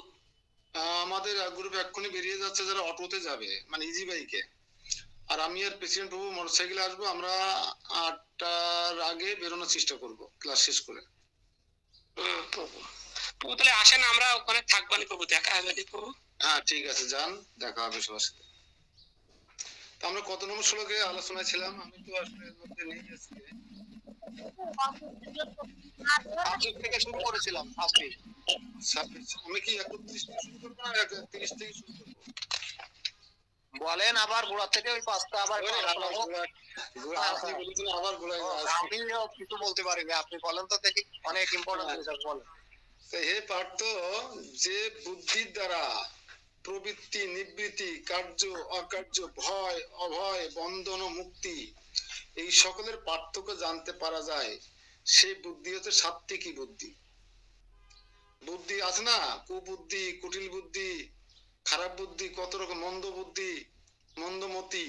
আমাদের গ্রুপ এক্ষুনি বেরিয়ে যাচ্ছে, যারা অটোতে যাবে, মানে ইজি বাইকে। আর আমি আর প্রেসিডেন্ট বাবু মোটরসাইকেলে আসবো, আমরা 8টার আগে বেরোনোর চেষ্টা করব ক্লাস শেষ করে। প্রভু প্রভু তাহলে আসেন, আমরা ওখানে থাকবো না প্রভু, দেখা হবে না প্রভু। হ্যাঁ ঠিক আছে, যান, দেখা হবে সবার সাথে। তো আমরা কত নম্বর শ্লোকে আলোচনায় ছিলাম? আমি তো আসলে এর মধ্যে নেই আজকে। 26 থেকে শুরু করেছিলাম, 26। 26 আমি কি 31 থেকে শুরু করবো না 30 থেকে শুরু করবো? বলেন আবার গোড়া থেকে ওই 5টা আবার ওই একটু আবার আলোচনা হোক। আপনি বলেছিলেন আবার ঘোড়ায় আমিও কিছু বলতে পারিনি, আপনি বলেন তো দেখি, অনেক ইম্পর্টেন্ট জিনিস আছে, বলেন। হে পার্থ, যে বুদ্ধির দ্বারা প্রবৃত্তি, নিবৃত্তি, কার্য, অকার্য, ভয়, অভয়, বন্ধন ও মুক্তি এই সকলের পার্থক্য জানতে পারা যায়, সেই বুদ্ধি হচ্ছে সাত্ত্বিকী বুদ্ধি। বুদ্ধি আছে না, কুবুদ্ধি, কুটিল বুদ্ধি, খারাপ বুদ্ধি, কত রকম, মন্দ বুদ্ধি, মন্দমতি,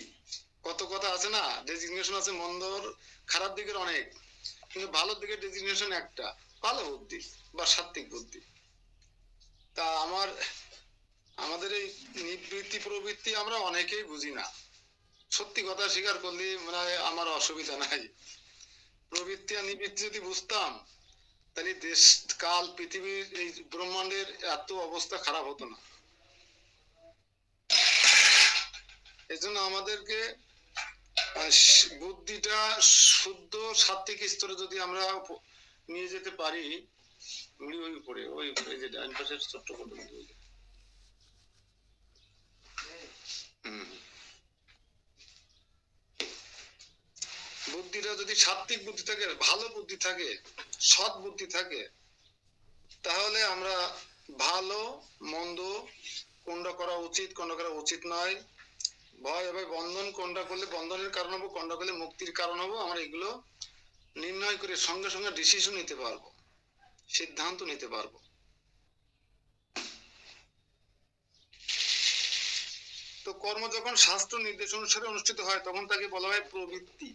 কত কথা আছে না, ডেজিগনেশন আছে মন্দর, খারাপ দিকের অনেক, কিন্তু ভালো দিকের ডেজিগনেশন একটা, ভালো বুদ্ধি বা সাত্ত্বিক বুদ্ধি। তা আমাদের এই নিবৃত্তি প্রবৃত্তি আমরা অনেকেই বুঝি না, সত্যি কথা স্বীকার করলে মানে আমার অসুবিধা নাই। প্রবৃত্তি আর নিবৃত্তি যদি বুঝতাম, তাহলে দেশ কাল পৃথিবীর এই ব্রহ্মাণ্ডের এত অবস্থা খারাপ হতো না। এজন্য আমাদেরকে বুদ্ধিটা শুদ্ধ সাত্ত্বিক স্তরে যদি আমরা নিয়ে যেতে পারি, ওই উপরে যে ডান পাশের ছোট্ট করে বুদ্ধিটা যদি সাত্ত্বিক বুদ্ধি থাকে, ভালো বুদ্ধি থাকে, সৎ বুদ্ধি থাকে, তাহলে আমরা ভালো মন্দ কোনটা করা উচিত, কোনটা করা উচিত নয়, ভয় এবং বন্ধন কোনটা করলে বন্ধনের কারণ হবো, কোনটা করলে মুক্তির কারণ হবো, আমরা এগুলো নির্ণয় করে সঙ্গে সঙ্গে ডিসিশন নিতে পারবো, সিদ্ধান্ত নিতে পারবো। তো কর্ম যখন শাস্ত্র নির্দেশ অনুসারে অনুষ্ঠিত হয়, তখন তাকে বলা হয় প্রবৃত্তি।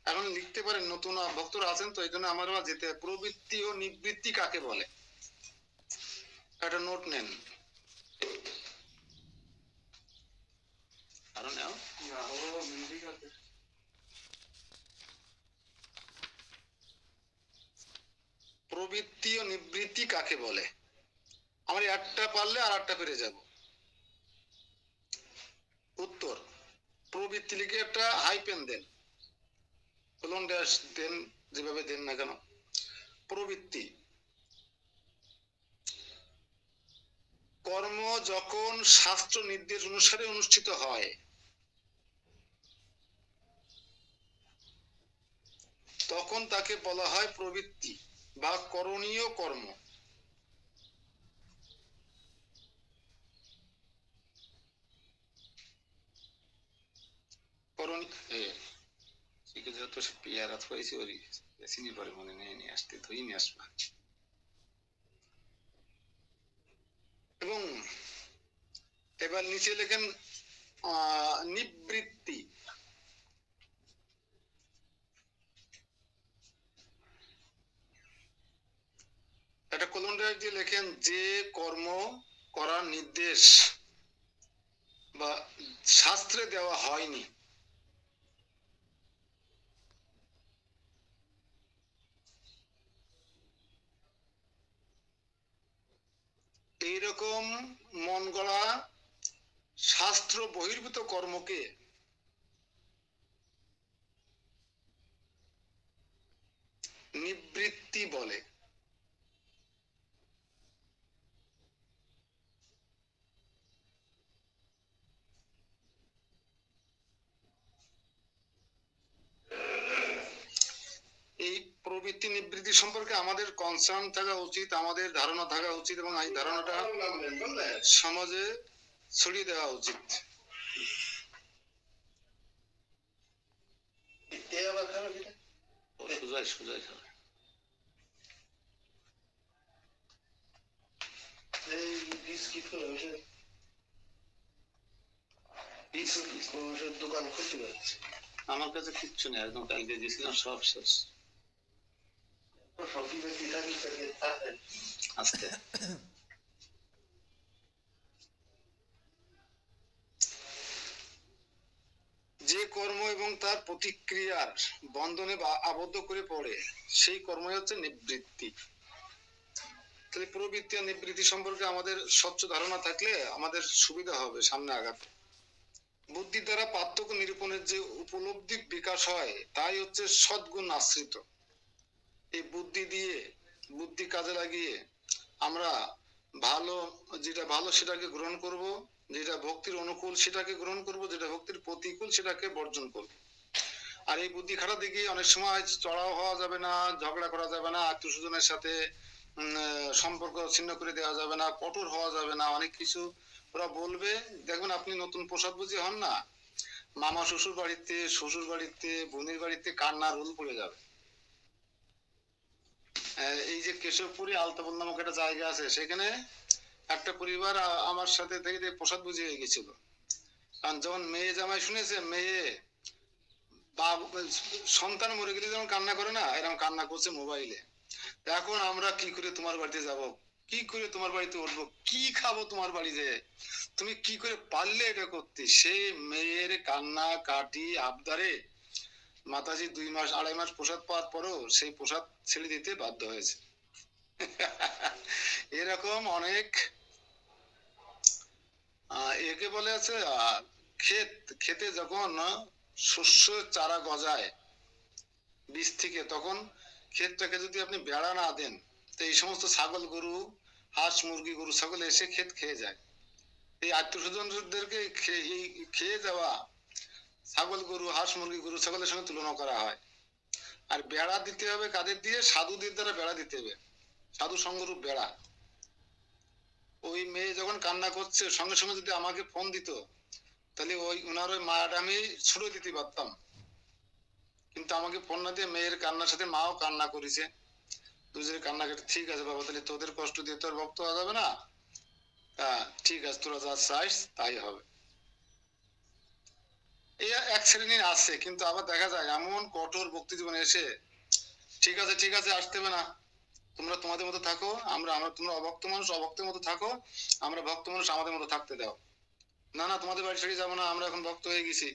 এখন লিখতে পারেন, নতুন ভক্তরা আছেন তো এই জন্য আমার যেতে হয়, প্রবৃত্তি ও নিবৃত্তি কাকে বলে, একটা নোট নেন। আরো নাও। প্রবৃত্তি ও নিবৃত্তি কাকে বলে? আমার একটা পারলে আর একটা পেরে যাব। উত্তর, প্রবৃত্তি লিখে একটা হাইপেন দেন, কোলন ড্যাশ দেন, যেভাবে দেন না কেন। প্রবৃত্তি কর্ম যখন শাস্ত্র নির্দেশ অনুসারে অনুষ্ঠিত হয়, তখন তাকে বলা হয় প্রবৃত্তি বা করণীয় কর্ম। এবং এবার নিচে লেখেন নিবৃত্তি। একটা কলম দিয়ে লেখেন, যে কর্ম করার নির্দেশ বা শাস্ত্রে দেওয়া হয়নি, এইরকম মন গড়া শাস্ত্র বহির্ভূত কর্মকে নিবৃত্তি বলে। এই প্রবৃত্তি নিবৃত্তি সম্পর্কে আমাদের কনসার্ন থাকা উচিত, আমাদের ধারণা থাকা উচিত, এবং এই ধারণাটা সমাজে ছড়িয়ে দেওয়া উচিত। দোকান খুলতে পারছি, আমার কাছে কিচ্ছু নেই, একদম কালকে গেছিলাম, সব শেষ। আস্তে যে কর্ম এবং তার প্রতিক্রিয়ার বন্ধনে আবদ্ধ করে পড়ে সেই কর্মই হচ্ছে নিবৃত্তি। তাহলে প্রবৃত্তি আর নিবৃত্তি সম্পর্কে আমাদের স্বচ্ছ ধারণা থাকলে আমাদের সুবিধা হবে সামনে আগাতে। বুদ্ধি দ্বারা পার্থক্য নিরূপণের যে উপলব্ধি বিকাশ হয় তাই হচ্ছে সদ্গুণ আশ্রিত। এই বুদ্ধি দিয়ে, বুদ্ধি কাজে লাগিয়ে আমরা ভালো, যেটা ভালো সেটাকে গ্রহণ করব, যেটা ভক্তির অনুকূল সেটাকে গ্রহণ করব, যেটা ভক্তির প্রতিকূল সেটাকে বর্জন করব। আর এই বুদ্ধি খাটাতে গিয়ে অনেক সময় চড়াও হওয়া যাবে না, ঝগড়া করা যাবে না, আত্মীয় স্বজনের সাথে সম্পর্ক ছিন্ন করে দেওয়া যাবে না, কঠোর হওয়া যাবে না, অনেক কিছু ওরা বলবে। দেখবেন আপনি নতুন প্রসাদ বুঝি হন না, মামা শ্বশুর বাড়িতে বোনের বাড়িতে কান্নার রোল পড়ে যাবে। এই যে কেশবপুরে আলতাবল নামক একটা জায়গা আছে, সেখানে একটা পরিবার আমার সাথে থেকে প্রসাদ বুঝি হয়ে গেছিল। কারণ যখন মেয়ে জামাই শুনেছে, মেয়ে সন্তান মরে গেলে যেমন কান্না করে না, এরকম কান্না করছে মোবাইলে। এখন আমরা কি করে তোমার বাড়িতে যাব, কি করে তোমার বাড়িতে উঠবো, কি খাবো তোমার বাড়িতে, তুমি কি করে পারলে এটা করতে। সেই মেয়ের কান্না কাটি আবদারে মাতাজি 2 মাস 2.5 মাস প্রসাদ পাওয়ার পরও সেই প্রসাদ ছেড়ে দিতে বাধ্য হয়েছে। এরকম অনেক একে বলে আছে খেতে যখন শস্য চারা গজায় বীজ থেকে, তখন ক্ষেতটাকে যদি আপনি বেড়া না দেন, তো এই সমস্ত ছাগল গরু, হাঁস মুরগি, গরু ছাগল এসে ক্ষেত খেয়ে যায়। এই আত্মীয় স্বজনদেরকে খেয়ে যাওয়া ছাগল গরু, হাঁস মুরগি, গরু ছাগলের সঙ্গে তুলনা করা হয়। আর বেড়া দিতে হবে কাদের দিয়ে? সাধুদের দ্বারা বেড়া দিতে হবে, সাধু সঙ্গরূপ বেড়া। ওই মেয়ে যখন কান্না করছে, সঙ্গে সঙ্গে যদি আমাকে ফোন দিত, তাহলে ওনার ওই মায়াটা আমি ছুড়ে দিতে পারতাম। কিন্তু আমাকে ফোন না দিয়ে মেয়ের কান্নার সাথে মাও কান্না করেছে, দুজনের কান্না কেটে, ঠিক আছে বাবা, তাহলে তোদের কষ্ট দিয়ে তোর ভক্ত হওয়া যাবে না, ঠিক আছে, তোরা যা চাইস তাই হবে। এই এক শ্রেণীর আছে, কিন্তু আবার দেখা যায় এমন কঠোর ভক্তি জীবনে এসে, ঠিক আছে আসতে হবে না, তোমরা তোমাদের মতো থাকো, তোমরা অভক্ত মানুষ অভক্তের মতো থাকো, আমরা ভক্ত মানুষ আমাদের মতো থাকতে দাও। না তোমাদের বাড়ি ছেড়ে যাবো না, আমরা এখন ভক্ত হয়ে গেছি,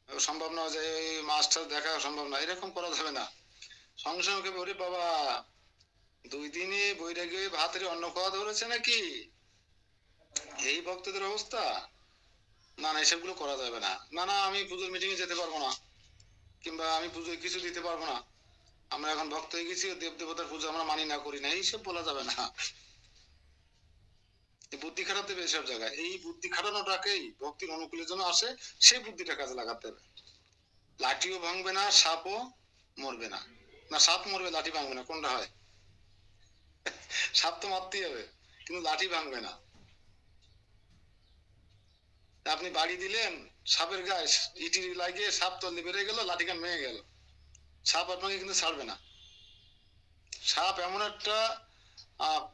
সম্ভব না, যে ওই মাস্টার দেখা সম্ভব না, এরকম করা যাবে না। সঙ্গে সঙ্গে ওরে বাবা 2 দিনে বৈরাগী ভাতের অন্ন খাওয়া ধরেছে নাকি, এই ভক্তদের অবস্থা। না এসবগুলো করা যাবে না। না আমি পুজোর মিটিং এ যেতে পারবো না, কিংবা আমি পুজোয় কিছু দিতে পারবো না, আমরা এখন ভক্ত হয়ে গেছি, দেব দেবতার পুজো আমরা মানি না, করি না, এইসব বলা যাবে না। বুদ্ধি খাটাতে হবে এসব জায়গায়। এই বুদ্ধি খাটানোটাকেই ভক্তির অনুকূলের জন্য আসে, সেই বুদ্ধিটা কাজে লাগাতে হবে। লাঠিও ভাঙবে না, সাপও মরবে না। না সাপ মরবে, লাঠি ভাঙবে না, কোনটা হয়? সাপ তো মারতেই হবে, কিন্তু লাঠি ভাঙবে না। আপনি বাড়ি দিলেন, সাপের গায়ে ইটি লাগিয়ে সাপ তল্লি বেড়ে গেল, লাঠিখান ভেঙে গেল, সাপ আপনাকে কিন্তু ছাড়বে না। সাপ এমন একটা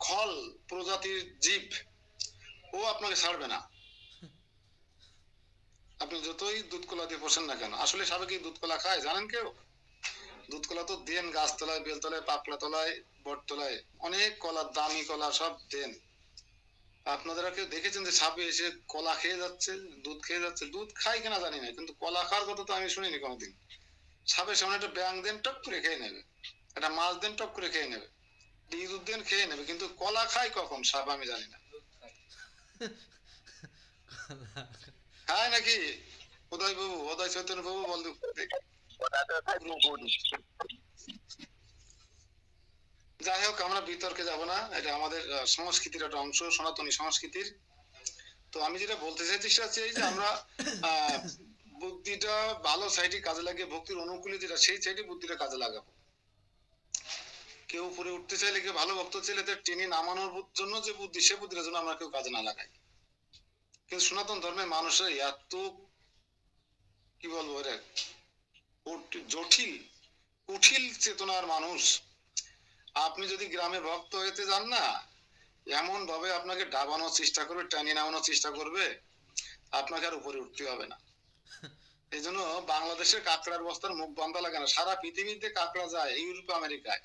খল প্রজাতির জীব, ও আপনাকে ছাড়বে না, আপনি যতই দুধ কলা দিয়ে পোষেন না কেন। আসলে সাপে কি দুধ কলা খায় জানেন কেউ? দুধ কলা তো দেন গাছতলায়, বেলতলায়, পাকলা তলায়, বটতলায়, অনেক কলা, দামি কলা সব দেন। আপনারা কেউ দেখেছেন যে সাপে এসে কলা খেয়ে যাচ্ছে, দুধ খেয়ে যাচ্ছে? দুধ খাই কিনা জানি না, কিন্তু কলা খাওয়ার কথা তো আমি শুনিনি কোনোদিন। সাপের সামনে একটা ব্যাং দেন, টপ করে খেয়ে নেবে, একটা মাছ দেন, টপ করে খেয়ে নেবে, দুধ দেন খেয়ে নেবে, কিন্তু কলা খায় কখন সাপ আমি জানি না। খায় নাকি? উদয় চৈতন্য বাবু বল। যাই হোক, আমরা বিতর্কে যাব না, এটা আমাদের সংস্কৃতির একটা অংশ, সনাতনী সংস্কৃতির। তো আমি যেটা বলতে চাইছি সেটা হচ্ছে এই যে আমরা বুদ্ধিটা ভালো সাইডে কাজে লাগিয়ে ভক্তির অনুকূলে যেটা, সেই সাইডে বুদ্ধিটা কাজে লাগাবো। কেউ উপরে উঠতে চাইলে, কেউ ভালো ভক্ত চাইলে তার টেনে নামানোর জন্য যে বুদ্ধি, সে বুদ্ধির জন্য আমরা কেউ কাজে না লাগাই। কিন্তু সনাতন ধর্মের মানুষের এত কি বলবো, জটিল কুঠিল চেতনার মানুষ। আপনি যদি গ্রামে ভক্ত হইতে যান না, এমন ভাবে আপনাকে ডাবানোর চেষ্টা করবে, টানিয়ে নামানোর চেষ্টা করবে, আপনাকে আর উপরে উঠতে হবে না। এই জন্য বাংলাদেশের কাঁকড়ার বস্তার মুখ বান্ধা লাগে না, সারা পৃথিবীতে কাঁকড়া যায়, ইউরোপে আমেরিকায়।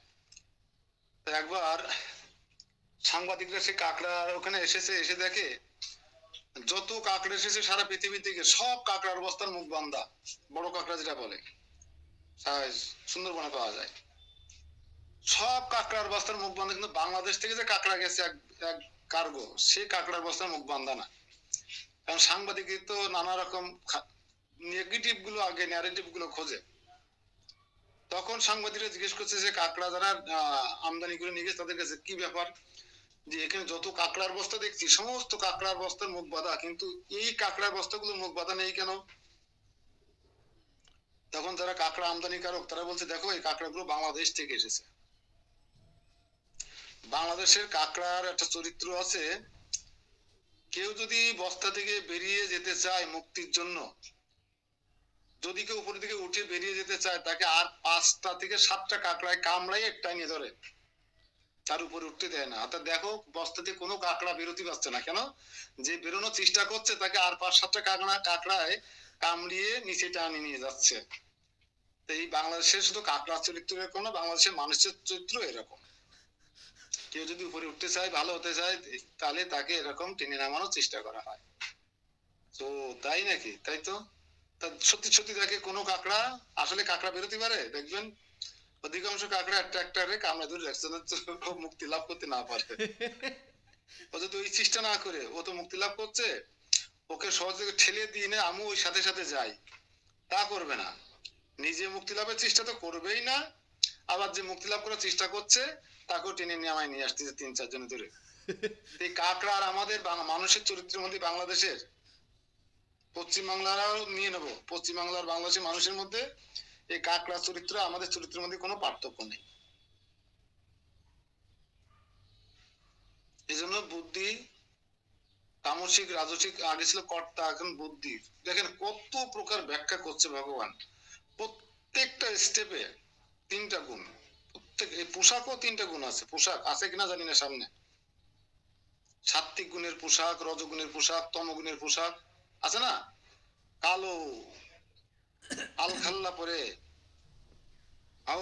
একবার সাংবাদিকরা সে কাঁকড়ার ওখানে এসেছে, এসে দেখে যত কাঁকড়া এসেছে সারা পৃথিবী থেকে সব কাঁকড়ার বস্তার মুখ বান্ধা, বড় কাঁকড়া যেটা বলে সুন্দরবনে পাওয়া যায়, সব কাঁকড়ার বস্তার মুখ বান্ধা। কিন্তু বাংলাদেশ থেকে যে কাঁকড়া গেছে এক কার্গো, সে কাঁকড়ার বস্তার মুখ বান্ধা না। কারণ সাংবাদিক তো নানা রকম নেগেটিভ গুলো আগে ন্যারেটিভ গুলো খোঁজে। তখন সাংবাদিকরা জিজ্ঞেস করছে যে কাঁকড়া যারা আমদানি করে নিয়ে গেছে তাদের কাছে কি ব্যাপার, যে এখানে যত কাঁকড়ার বস্তা দেখছি সমস্ত কাঁকড়ার বস্তার মুখ বাঁধা, কিন্তু এই কাঁকড়ার বস্তাগুলোর মুখ বাঁধা নেই কেন? তখন যারা কাঁকড়া আমদানিকারক তারা বলছে দেখো এই কাঁকড়াগুলো বাংলাদেশ থেকে এসেছে। বাংলাদেশের কাঁকড়ার একটা চরিত্র আছে, কেউ যদি বস্তা থেকে বেরিয়ে যেতে চায় মুক্তির জন্য, যদি কেউ উপরের দিকে উঠে বেরিয়ে যেতে চায় তাকে আর 5টা থেকে 7টা কাঁকড়ায় কামড়াই একটা নিয়ে ধরে, তার উপরে উঠতে দেয় না। অর্থাৎ দেখো বস্তাতে কোনো কাঁকড়া বেরোতে পারছে না কেন? যে বেরোনোর চেষ্টা করছে তাকে আর 5-7টা কাঁকড়ায় কামড়িয়ে নিচে টানিয়ে নিয়ে যাচ্ছে। তো এই বাংলাদেশের শুধু কাঁকড়ার চরিত্র এরকম না, বাংলাদেশের মানুষের চরিত্র এরকম। কেউ যদি উপরে উঠতে চায়, ভালো হতে চায়, তাহলে তাকে এরকম টেনে নামানোর চেষ্টা করা হয়। তো তাই নাকি? তাই তো। সত্যি সত্যি দেখে কোনো কাঁকড়া আসলে কাঁকড়া বেরোতে পারে? দেখবেন অধিকাংশ কাঁকড়া একটা কামড়া ধরে রাখছে মুক্তি লাভ করতে না পারে। ও যদি ওই চেষ্টা না করে, ও তো মুক্তি লাভ করছে, ওকে সহজে ঠেলে দিয়ে নে আমি ওই সাথে সাথে যাই, তা করবে না। নিজে মুক্তি লাভের চেষ্টা তো করবেই না, আবার যে মুক্তি লাভ করার চেষ্টা করছে তাকেও টেনে নিয়ে আমায় নিয়ে আসতেছে 3-4 জনে ধরে। এই কাঁকড়া আর আমাদের মানুষের চরিত্রের মধ্যে বাংলাদেশের, পশ্চিমবাংলারও নিয়ে নেবো, পশ্চিমবাংলার বাংলাদেশের মানুষের মধ্যে এই কাঁকড়া চরিত্র আমাদের চরিত্রের মধ্যে কোনো পার্থক্য নেই। এই জন্য বুদ্ধি, তামসিক রাজসিক আগে ছিল কর্তা, এখন বুদ্ধি। দেখেন কত প্রকার ব্যাখ্যা করছে ভগবান, প্রত্যেকটা স্টেপে 3টা গুণ। প্রত্যেক এই পোশাকও 3টা গুণ আছে, পোশাক আছে কিনা জানি না সামনে। সাত্বিক গুণের পোশাক, রজগুণের পোশাক, তমগুণের পোশাক আছে না? কালো আলখাল্লা পরে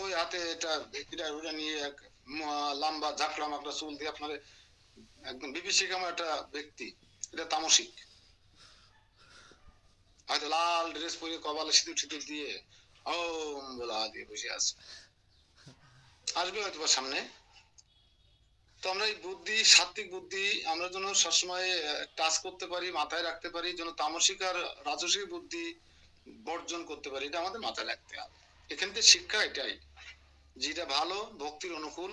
ওই হাতে এটা ওটা নিয়ে এক লম্বা ঝাঁকড়া মাকড়া চুল দিয়ে আপনার একদম বিভীষিকাম একটা ব্যক্তি, এটা তামসিক। হয়তো লাল ড্রেস পরে কপালে সিঁদুর দিয়ে ওম বলা দিয়ে বসে আছে, আসবে হয়তো সামনে। তো আমরা এই বুদ্ধি, সাত্বিক বুদ্ধি আমরা যেন সবসময় টাচ করতে পারি, মাথায় রাখতে পারি, যেন তামসিক আর রাজসিক বুদ্ধি বর্জন করতে পারি, এটা আমাদের মাথায় রাখতে হবে। এখান থেকে শিক্ষা এটাই, যেটা ভালো, ভক্তির অনুকূল,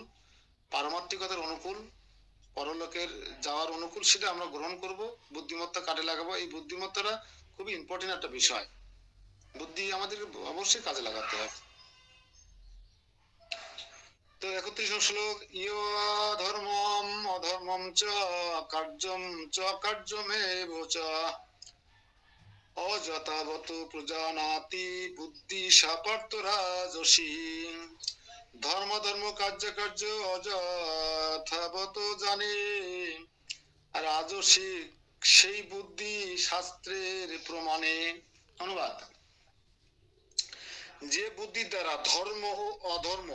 পারমার্থিকতার অনুকূল, পরলোকের যাওয়ার অনুকূল, সেটা আমরা গ্রহণ করব, বুদ্ধিমত্তা কাজে লাগাবো। এই বুদ্ধিমত্তাটা খুবই ইম্পর্টেন্ট একটা বিষয়, বুদ্ধি আমাদের অবশ্যই কাজে লাগাতে হবে। তো 31 শ্লোক, ইয় ধর্মম অধর্মম চ কার্যম চ কার্যমেব চ অযথাবত প্রজানাতি বুদ্ধি সাপার্থ রাজসী। ধর্ম ধর্ম কার্য কার্য অযথাবত জানে, আর রাজসিক সেই বুদ্ধি শাস্ত্রের প্রমাণে। অনুবাদ, যে বুদ্ধির দ্বারা ধর্ম ও অধর্ম,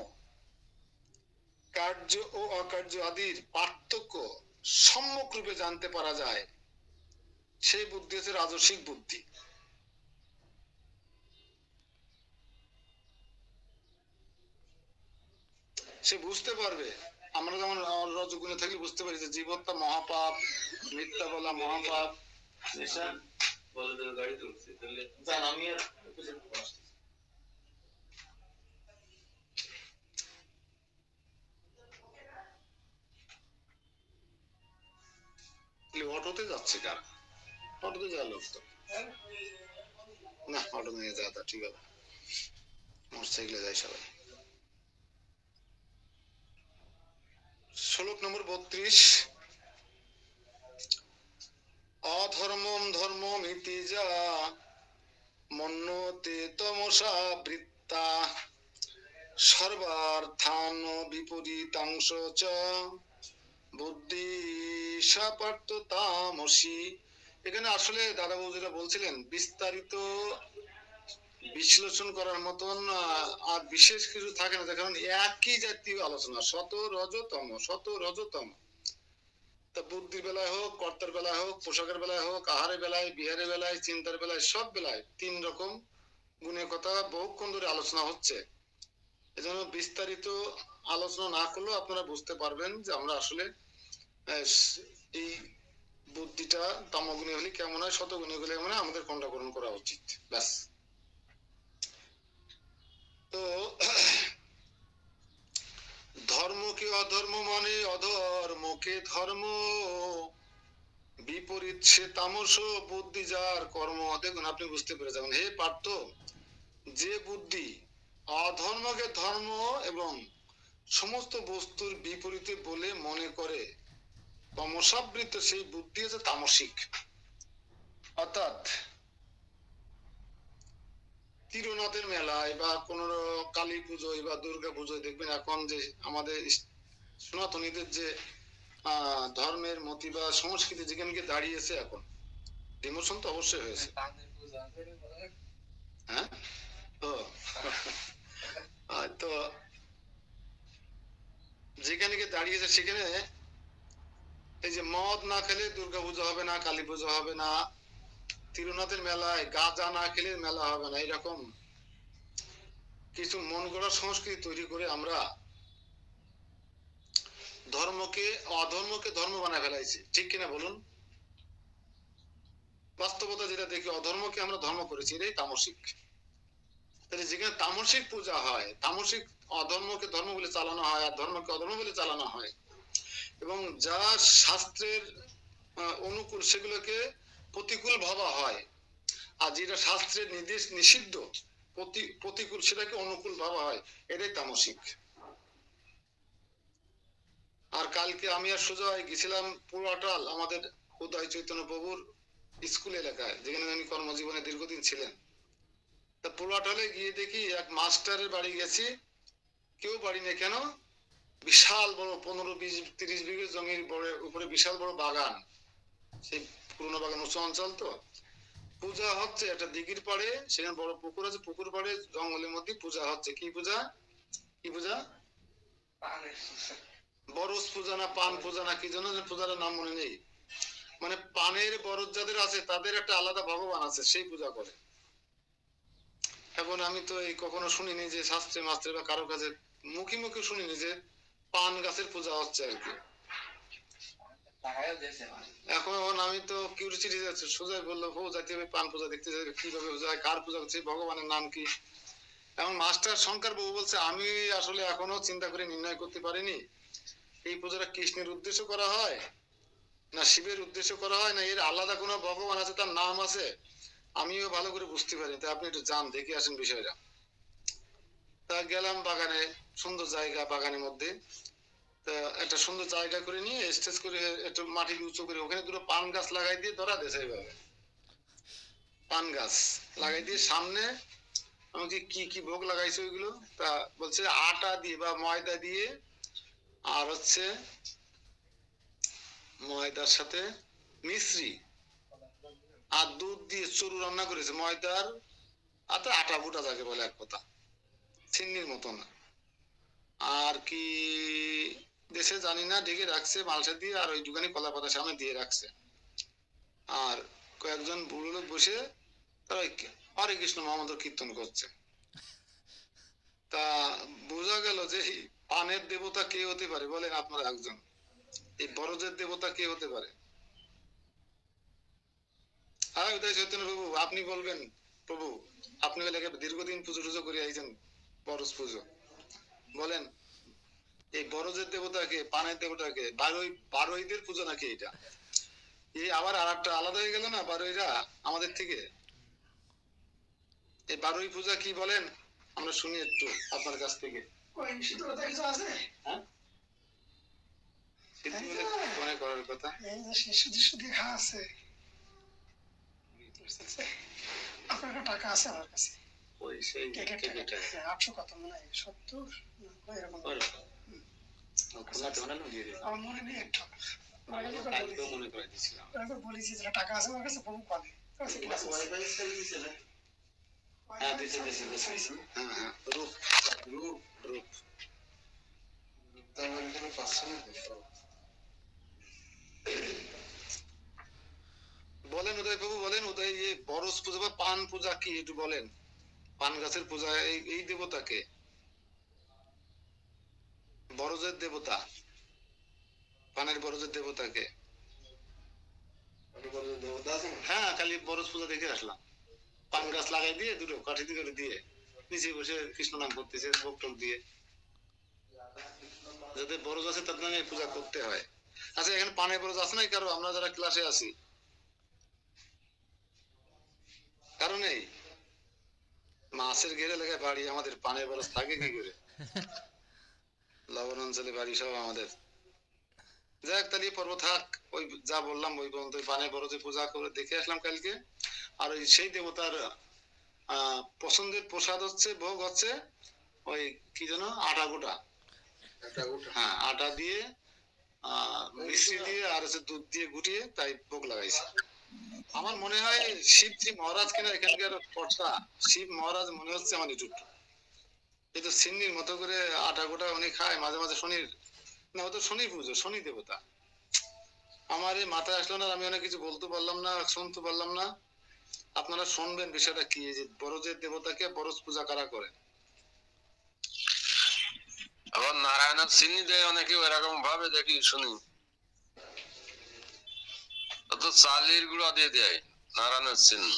কার্য ও অকার্য আদির পার্থক্য সম্যক রূপে জানতে পারা যায়, সেই বুদ্ধি হচ্ছে রাজসিক বুদ্ধি। সে বুঝতে পারবে, আমরা যেমন রজগুণে থাকলে বুঝতে পারি যে জীবনটা মহাপাপ, মিথ্যা বলা মহাপাপ। গাড়ি তুলছে আমি আর অটোতে যাচ্ছে কারা? অটোতে যাওয়ার লোক তো না, অটো নিয়ে যাওয়া ঠিক আছে, মোটরসাইকেলে যায় সবাই। শ্লোক নম্বর 32, অধর্মম ধর্মম ইতি যা মন্যতে তমসা বৃত্তা সর্বার্থান বিপরীতাংশ চ বুদ্ধি সাপার্থ তামসী। এখানে আসলে দাদা বৌদিরা বলছিলেন বিস্তারিত বিশ্লেষণ করার মতন আর বিশেষ কিছু থাকে না, কারণ একই জাতীয় আলোচনা, শত রজতম শত রজতম। তা বুদ্ধির বেলায় হোক, কর্তার বেলায় হোক, পোশাকের বেলায় হোক, আহারের বেলায়, বিহারের বেলায়, চিন্তার বেলায়, সব বেলায় 3 রকম গুণের কথা বহুক্ষণ ধরে আলোচনা হচ্ছে। এজন্য বিস্তারিত আলোচনা না করলেও আপনারা বুঝতে পারবেন যে আমরা আসলে এই বুদ্ধিটা তামগুণী হলে কেমন হয়, শতগুণী হলে কেমন হয়, আমাদের কোনটা গ্রহণ করা উচিত, ব্যাস। তো ধর্মকে অধর্ম মানে অধর্মকে ধর্ম, বিপরীত সে তামস, বুদ্ধি যার কর্ম। দেখুন আপনি বুঝতে পেরে যাবেন। হে পার্থ, যে বুদ্ধি অধর্মকে ধর্ম এবং সমস্ত বস্তুর বিপরীতে বলে মনে করে তমসাবৃত, সেই বুদ্ধি হচ্ছে তামসিক। অর্থাৎ তীরনাথের মেলায় বা কোন কালী পুজোয় বা দুর্গা পুজোয় দেখবেন এখন যে আমাদের সনাতনীদের যে ধর্মের মতি বা সংস্কৃতি যেখানে গিয়ে দাঁড়িয়েছে, এখন ডিমোশন তো অবশ্যই হয়েছে। হ্যাঁ, তো যেখানে গিয়ে দাঁড়িয়েছে সেখানে এই যে মদ না খেলে দুর্গা পুজো হবে না, কালী পুজো হবে না, তীরনাথের মেলায় গাঁজা না খেলে মেলা হবে না, এরকম কিছু মন গড়া সংস্কৃতি তৈরি করে আমরা ধর্মকে অধর্মকে ধর্ম বানায় ফেলাইছি, ঠিক কিনা বলুন? বাস্তবতা যেটা দেখি, অধর্মকে আমরা ধর্ম করেছি, এটাই তামসিক। তাহলে যেখানে তামসিক পূজা হয়, তামসিক অধর্মকে ধর্ম বলে চালানো হয় আর ধর্মকে অধর্ম বলে চালানো হয়, এবং যা শাস্ত্রের অনুকূল সেগুলোকে প্রতিকূল ভাবা হয়, আর যেটা শাস্ত্রের নির্দেশ নিষিদ্ধ প্রতিকূল সেটাকে অনুকূল ভাবা হয়, এটাই তামসিক। আর কালকে আমি আর সুজয় গেছিলাম পুরাটাল, আমাদের উদয় চৈতন্য প্রভুর স্কুল এলাকায়, যেখানে উনি কর্মজীবনে দীর্ঘদিন ছিলেন। তা পুরাটালে গিয়ে দেখি এক মাস্টারের বাড়ি গেছি, কেউ বাড়ি নেই, কেন? বিশাল বড় 15-20-30 বিঘে জমির উপরে বিশাল বড় বাগান, সেই পুরোনো বাগান, উঁচু অঞ্চল তো। পূজা হচ্ছে একটা দিঘির পাড়ে, সেখানে বড় পুকুর আছে, পুকুর পাড়ে জঙ্গলের মধ্যে পূজা হচ্ছে। কি পূজা? কি পূজা? বরস পূজা না পান পূজা না কি জন্য পূজার নাম মনে নেই। মানে পানের বরজ যাদের আছে তাদের একটা আলাদা ভগবান আছে, সেই পূজা করে। এখন আমি তো এই কখনো শুনিনি যে শাস্ত্রে মাস্ত্রে বা কারো কাছে মুখে মুখে শুনিনি যে পান গাছের পূজা হচ্ছে আর কি। এখন আমি তো কিউরিসিটি যাচ্ছে, সোজা বললো ও যাইতে হবে পান পূজা দেখতে যাবে, কিভাবে পূজা হয়, কার পূজা হচ্ছে, ভগবানের নাম কি। এখন মাস্টার শঙ্কর বাবু বলছে, আমি আসলে এখনো চিন্তা করে নির্ণয় করতে পারিনি এই পূজাটা কৃষ্ণের উদ্দেশ্য করা হয় না শিবের উদ্দেশ্য করা হয়, না এর আলাদা কোনো ভগবান আছে, তার নাম আছে, আমিও ভালো করে বুঝতে পারিনি। তা আপনি একটু যান, দেখে আসেন বিষয়টা। তা গেলাম বাগানে, সুন্দর জায়গা, বাগানের মধ্যে একটা সুন্দর জায়গা করে নিয়ে স্টেজ করে একটু মাটি উঁচু করে ওখানে দুটো পান গাছ লাগাই দিয়ে ধরা দিয়েছে, এইভাবে পান গাছ লাগাই দিয়ে সামনে আমাকে কি কি ভোগ লাগাইছে ওইগুলো, তা বলছে আটা দিয়ে বা ময়দা দিয়ে, আর হচ্ছে ময়দার সাথে মিশ্রি আর দুধ দিয়ে চরু রান্না করেছে, ময়দার আর তো আটা বুটা যাকে বলে এক কথা, চিন্নির মতো না, আর কি দেশে জানি না, ঢেকে রাখছে মালসা দিয়ে, আর ওই দোকানে কলা পাতা সামনে দিয়ে রাখছে, আর কয়েকজন বুড়ো লোক বসে তারা হরে কৃষ্ণ মহামন্ত্র কীর্তন করছে। তা বোঝা গেল যে পানের দেবতা কে হতে পারে বলেন আপনারা একজন, এই বরজের দেবতা কে হতে পারে? হ্যাঁ উদয় চৈতন্য প্রভু, আপনি বলবেন। প্রভু আপনি দীর্ঘদিন পুজো টুজো করে আইছেন, বরজ পুজো, বলেন এই বরজের দেবতাকে, পানের দেবতাকে, বারোইদের পুজো নাকি এটা? এই আবার আর একটা আলাদা হয়ে গেল না বারোইরা আমাদের থেকে? এই বারোই পূজা কি বলেন আমরা শুনি একটু আপনার কাছ থেকে। হ্যাঁ মনে করার কথা, দেখা আছে, আপনার টাকা আছে আমার কাছে, ওই সেই 800 কত মনে হয় 70 এরকম, আমার মনে নেই একটা, মনে করে দিচ্ছিলাম, বলেছি যে টাকা আছে আমার কাছে, বহু পাবে। হ্যাঁ হ্যাঁ রূপ রূপ রূপ বলেন উদয় বাবু, বলেন উদয়, এই বরস পূজা বা পান পূজা কি একটু বলেন। পান গাছের পূজা, এই দেবতাকে, বরজের দেবতা, পানের বরজের দেবতাকে। হ্যাঁ, খালি বরজ পূজা দেখে আসলাম। পান গাছ লাগাই দিয়ে দুটো কাঠি করে দিয়ে নিচে বসে কৃষ্ণ নাম করতেছে ভোগ টোক দিয়ে। যাদের বরজ আছে তাদের নামে পূজা করতে হয়। আচ্ছা, এখানে পানের বরজ আছে নাই কারো? আমরা যারা ক্লাসে আছি কারণ এই মাছের ঘেরে লেগে বাড়ি, আমাদের পানের বরজ থাকে কি করে? লবণ অঞ্চলে বাড়ি সব আমাদের। যাক, তাহলে পর্ব থাক, ওই যা বললাম ওই পর্যন্ত। পানের বরজে পূজা করে দেখে আসলাম কালকে। আর ওই সেই দেবতার পছন্দের প্রসাদ হচ্ছে, ভোগ হচ্ছে ওই কি যেন আটা গোটা, হ্যাঁ আটা দিয়ে মিষ্টি দিয়ে আর হচ্ছে দুধ দিয়ে গুটিয়ে তাই ভোগ লাগাইছে। আমার মনে হয় শিবজি মহারাজ কিনা এখানকার কর্তা, শিব মহারাজ মনে হচ্ছে আমার একটু। এই তো সিন্নির মতো করে আটা গোটা উনি খায় মাঝে মাঝে। শনির না, ও তো শনি পুজো, শনি দেবতা। আমার এই মাথায় আসলো না, আমি অনেক কিছু বলতে পারলাম না, শুনতে পারলাম না। আপনারা শুনবেন বিষয়টা কি, যে বরজের দেবতাকে বরজ পূজা কারা করে। আবার নারায়ণের চিনি দেয় অনেকে, এরকম ভাবে দেখি শুনি। তো চালের গুঁড়া দিয়ে দেয় নারায়ণের চিনি।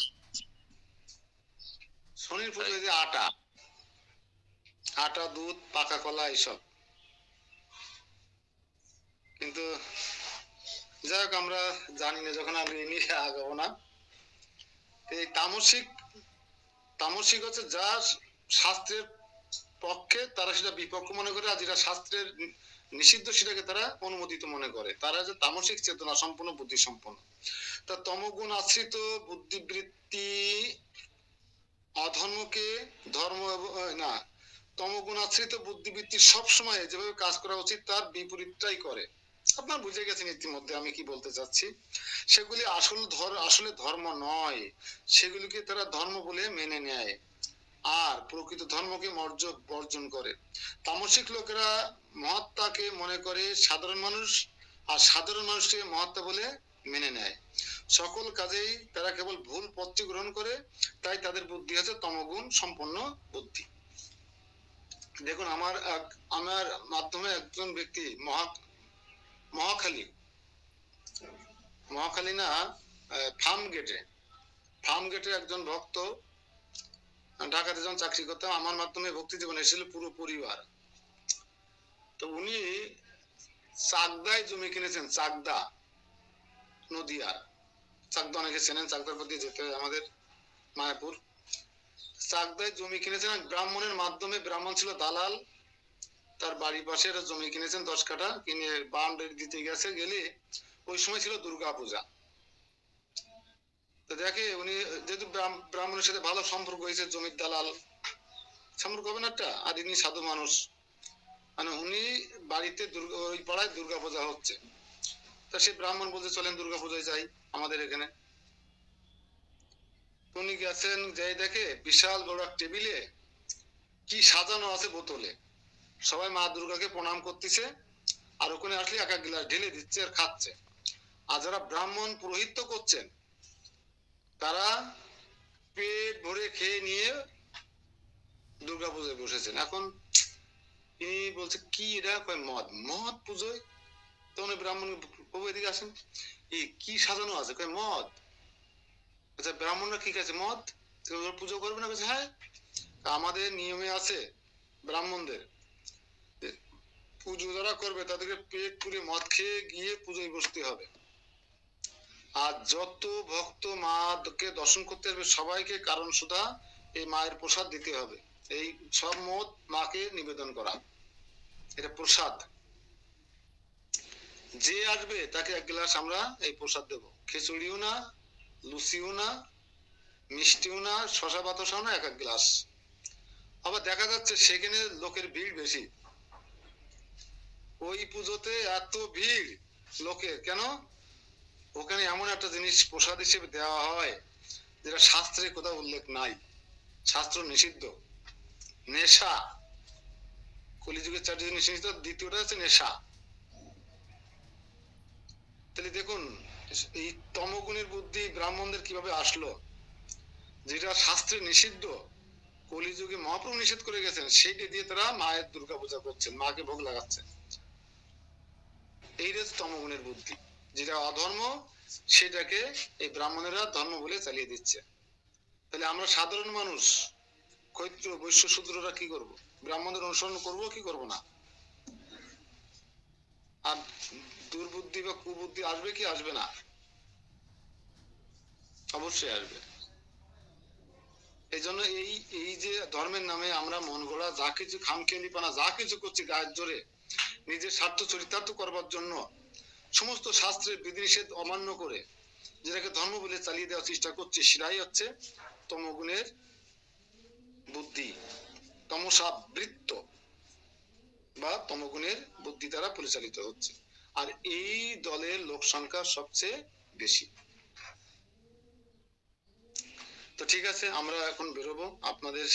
শনির পুজো যে আটা, আটা, দুধ, পাকা কলা এইসব। কিন্তু যাই হোক, আমরা জানি না, যখন আমি নিয়ে আগাবো না। এই তামসিক হচ্ছে যা শাস্ত্রের পক্ষে তারা সেটা বিপক্ষ মনে করে, আর যেটা শাস্ত্রের নিষিদ্ধ সেটাকে তারা অনুমোদিত মনে করে। তারা যে তামসিক চেতনা সম্পন্ন, বুদ্ধি সম্পন্ন। তা তমগুণ আশ্রিত বুদ্ধিবৃত্তি অধর্মকে ধর্ম না, তমগুণ আশ্রিত বুদ্ধিবৃত্তি সবসময় যেভাবে কাজ করা উচিত তার বিপরীতটাই করে। আপনার বুঝে গেছেন ইতিমধ্যে আমি কি বলতে চাচ্ছি। সেগুলি আসলে ধর্ম নয়, সেগুলিকে তারা ধর্ম বলে মেনে নেয় আর প্রকৃত ধর্মকে বর্জন করে। তামসিক লোকেরা মহাত্মাকে মনে করে সাধারণ মানুষ, আর সাধারণ মানুষকে মহাত্মা বলে মেনে নেয়। সকল কাজেই তারা কেবল ভুল পথটি গ্রহণ করে, তাই তাদের বুদ্ধি হচ্ছে তমগুণ সম্পন্ন বুদ্ধি। দেখুন, আমার মাধ্যমে একজন ব্যক্তি মহাখালী না, ফার্ম গেটে একজন ভক্ত, ঢাকাতে যখন চাকরি করতাম, আমার মাধ্যমে ভক্তি জীবন এসেছিল পুরো পরিবার। তো উনি চাকদায় জমি কিনেছেন, চাকদা, নদিয়ার চাকদা অনেকে চেনেন, চাকদার প্রতি যেতে হয় আমাদের মায়াপুর। চাকদায় জমি কিনেছেন ব্রাহ্মণের মাধ্যমে, ব্রাহ্মণ ছিল দালাল, তার বাড়ির পাশে একটা জমি কিনেছেন 10 কাঠা, কিনে বাউন্ডারি দিতে গেলে ওই সময় ছিল দুর্গা পূজা। তো দেখে উনি যেহেতু ব্রাহ্মণের সাথে ভালো সম্পর্ক হয়েছে, জমির দালাল সম্পর্ক হবে না একটা, আর ইনি সাধু মানুষ, মানে উনি বাড়িতে ওই পাড়ায় দুর্গা পূজা হচ্ছে। তা সে ব্রাহ্মণ বলতে চলেন দুর্গা পূজায় যাই আমাদের এখানে। উনি গেছেন, যাই দেখে বিশাল বড় টেবিলে কি সাজানো আছে বোতলে, সবাই মা দুর্গাকে প্রণাম করতেছে, আর ওখানে আসলে এক এক গ্লাস ঢেলে দিচ্ছে আর খাচ্ছে। আর যারা ব্রাহ্মণ পুরোহিত্য করছেন তারা পেট ভরে খেয়ে নিয়ে দুর্গা পূজায় বসেছেন। এখন ইনি বলছে কি এটা, মদ পুজোয়। তখন ব্রাহ্মণ প্রভু এদিকে আসেন, এই কি সাজানো আছে, মদ। আচ্ছা, ব্রাহ্মণরা কি খাচ্ছে, মদ, পুজো করবে না? হ্যাঁ, আমাদের নিয়মে আছে ব্রাহ্মণদের, পুজো যারা করবে তাদেরকে পেট পুরে মদ খেয়ে গিয়ে পুজোয় বসতে হবে। আর যত ভক্ত মাকে দর্শন করতে আসবে সবাইকে কারণ সুধা এই মায়ের প্রসাদ দিতে হবে। এই সব মদ মাকে নিবেদন করা, এটা প্রসাদ। যে আসবে তাকে এক গ্লাস আমরা এই প্রসাদ দেব, খিচুড়িও না, লুচিও না, মিষ্টিও না, শশা বাতাসাও না, এক এক গ্লাস। আবার দেখা যাচ্ছে সেখানে লোকের ভিড় বেশি, ওই পুজোতে এত ভিড় লোকের কেন? ওখানে এমন একটা জিনিস প্রসাদ হিসেবে দেওয়া হয় যেটা শাস্ত্রে কোথাও উল্লেখ নাই, শাস্ত্র নিষিদ্ধ, নেশা। কলিযুগের 4টি জিনিস নিষিদ্ধ, দ্বিতীয়টা হচ্ছে নেশা। তাহলে দেখুন এই তমগুণের বুদ্ধি ব্রাহ্মণদের কিভাবে আসলো? যেটা শাস্ত্রে নিষিদ্ধ, কলিযুগে মহাপ্রভু নিষেধ করে গেছেন, সেইটা দিয়ে তারা মায়ের দুর্গা পূজা করছেন, মাকে ভোগ লাগাচ্ছেন। এই রয়েছে তমগুণের বুদ্ধি। যেটা অধর্ম সেটাকে এই ব্রাহ্মণেরা ধর্ম বলে চালিয়ে দিচ্ছে। তাহলে আমরা সাধারণ মানুষ, ক্ষত্র বৈশ্য শূদ্ররা কি করব? ব্রাহ্মণদের অনুসরণ করব কি করব না? আর দুর্বুদ্ধি বা কুবুদ্ধি আসবে কি আসবে না? অবশ্যই আসবে। এই জন্য এই যে ধর্মের নামে আমরা মন গড়া যা কিছু খামখেয়ালিপনা যা কিছু করছি গায়ের জোরে নিজের স্বার্থ চরিতার্থ করবার জন্য, সমস্ত শাস্ত্রের বিধিনিষেধ অমান্য করে যেটাকে ধর্ম বলে চালিয়ে দেওয়ার চেষ্টা করছি, সেটাই হচ্ছে তমগুণের বুদ্ধি, তমসা বৃত্ত বা তমগুণের বুদ্ধি দ্বারা পরিচালিত হচ্ছে। আর এই দলের লোক সংখ্যা সবচেয়ে বেশি। তো ঠিক আছে, আমরা এখন বেরোবো। আপনাদের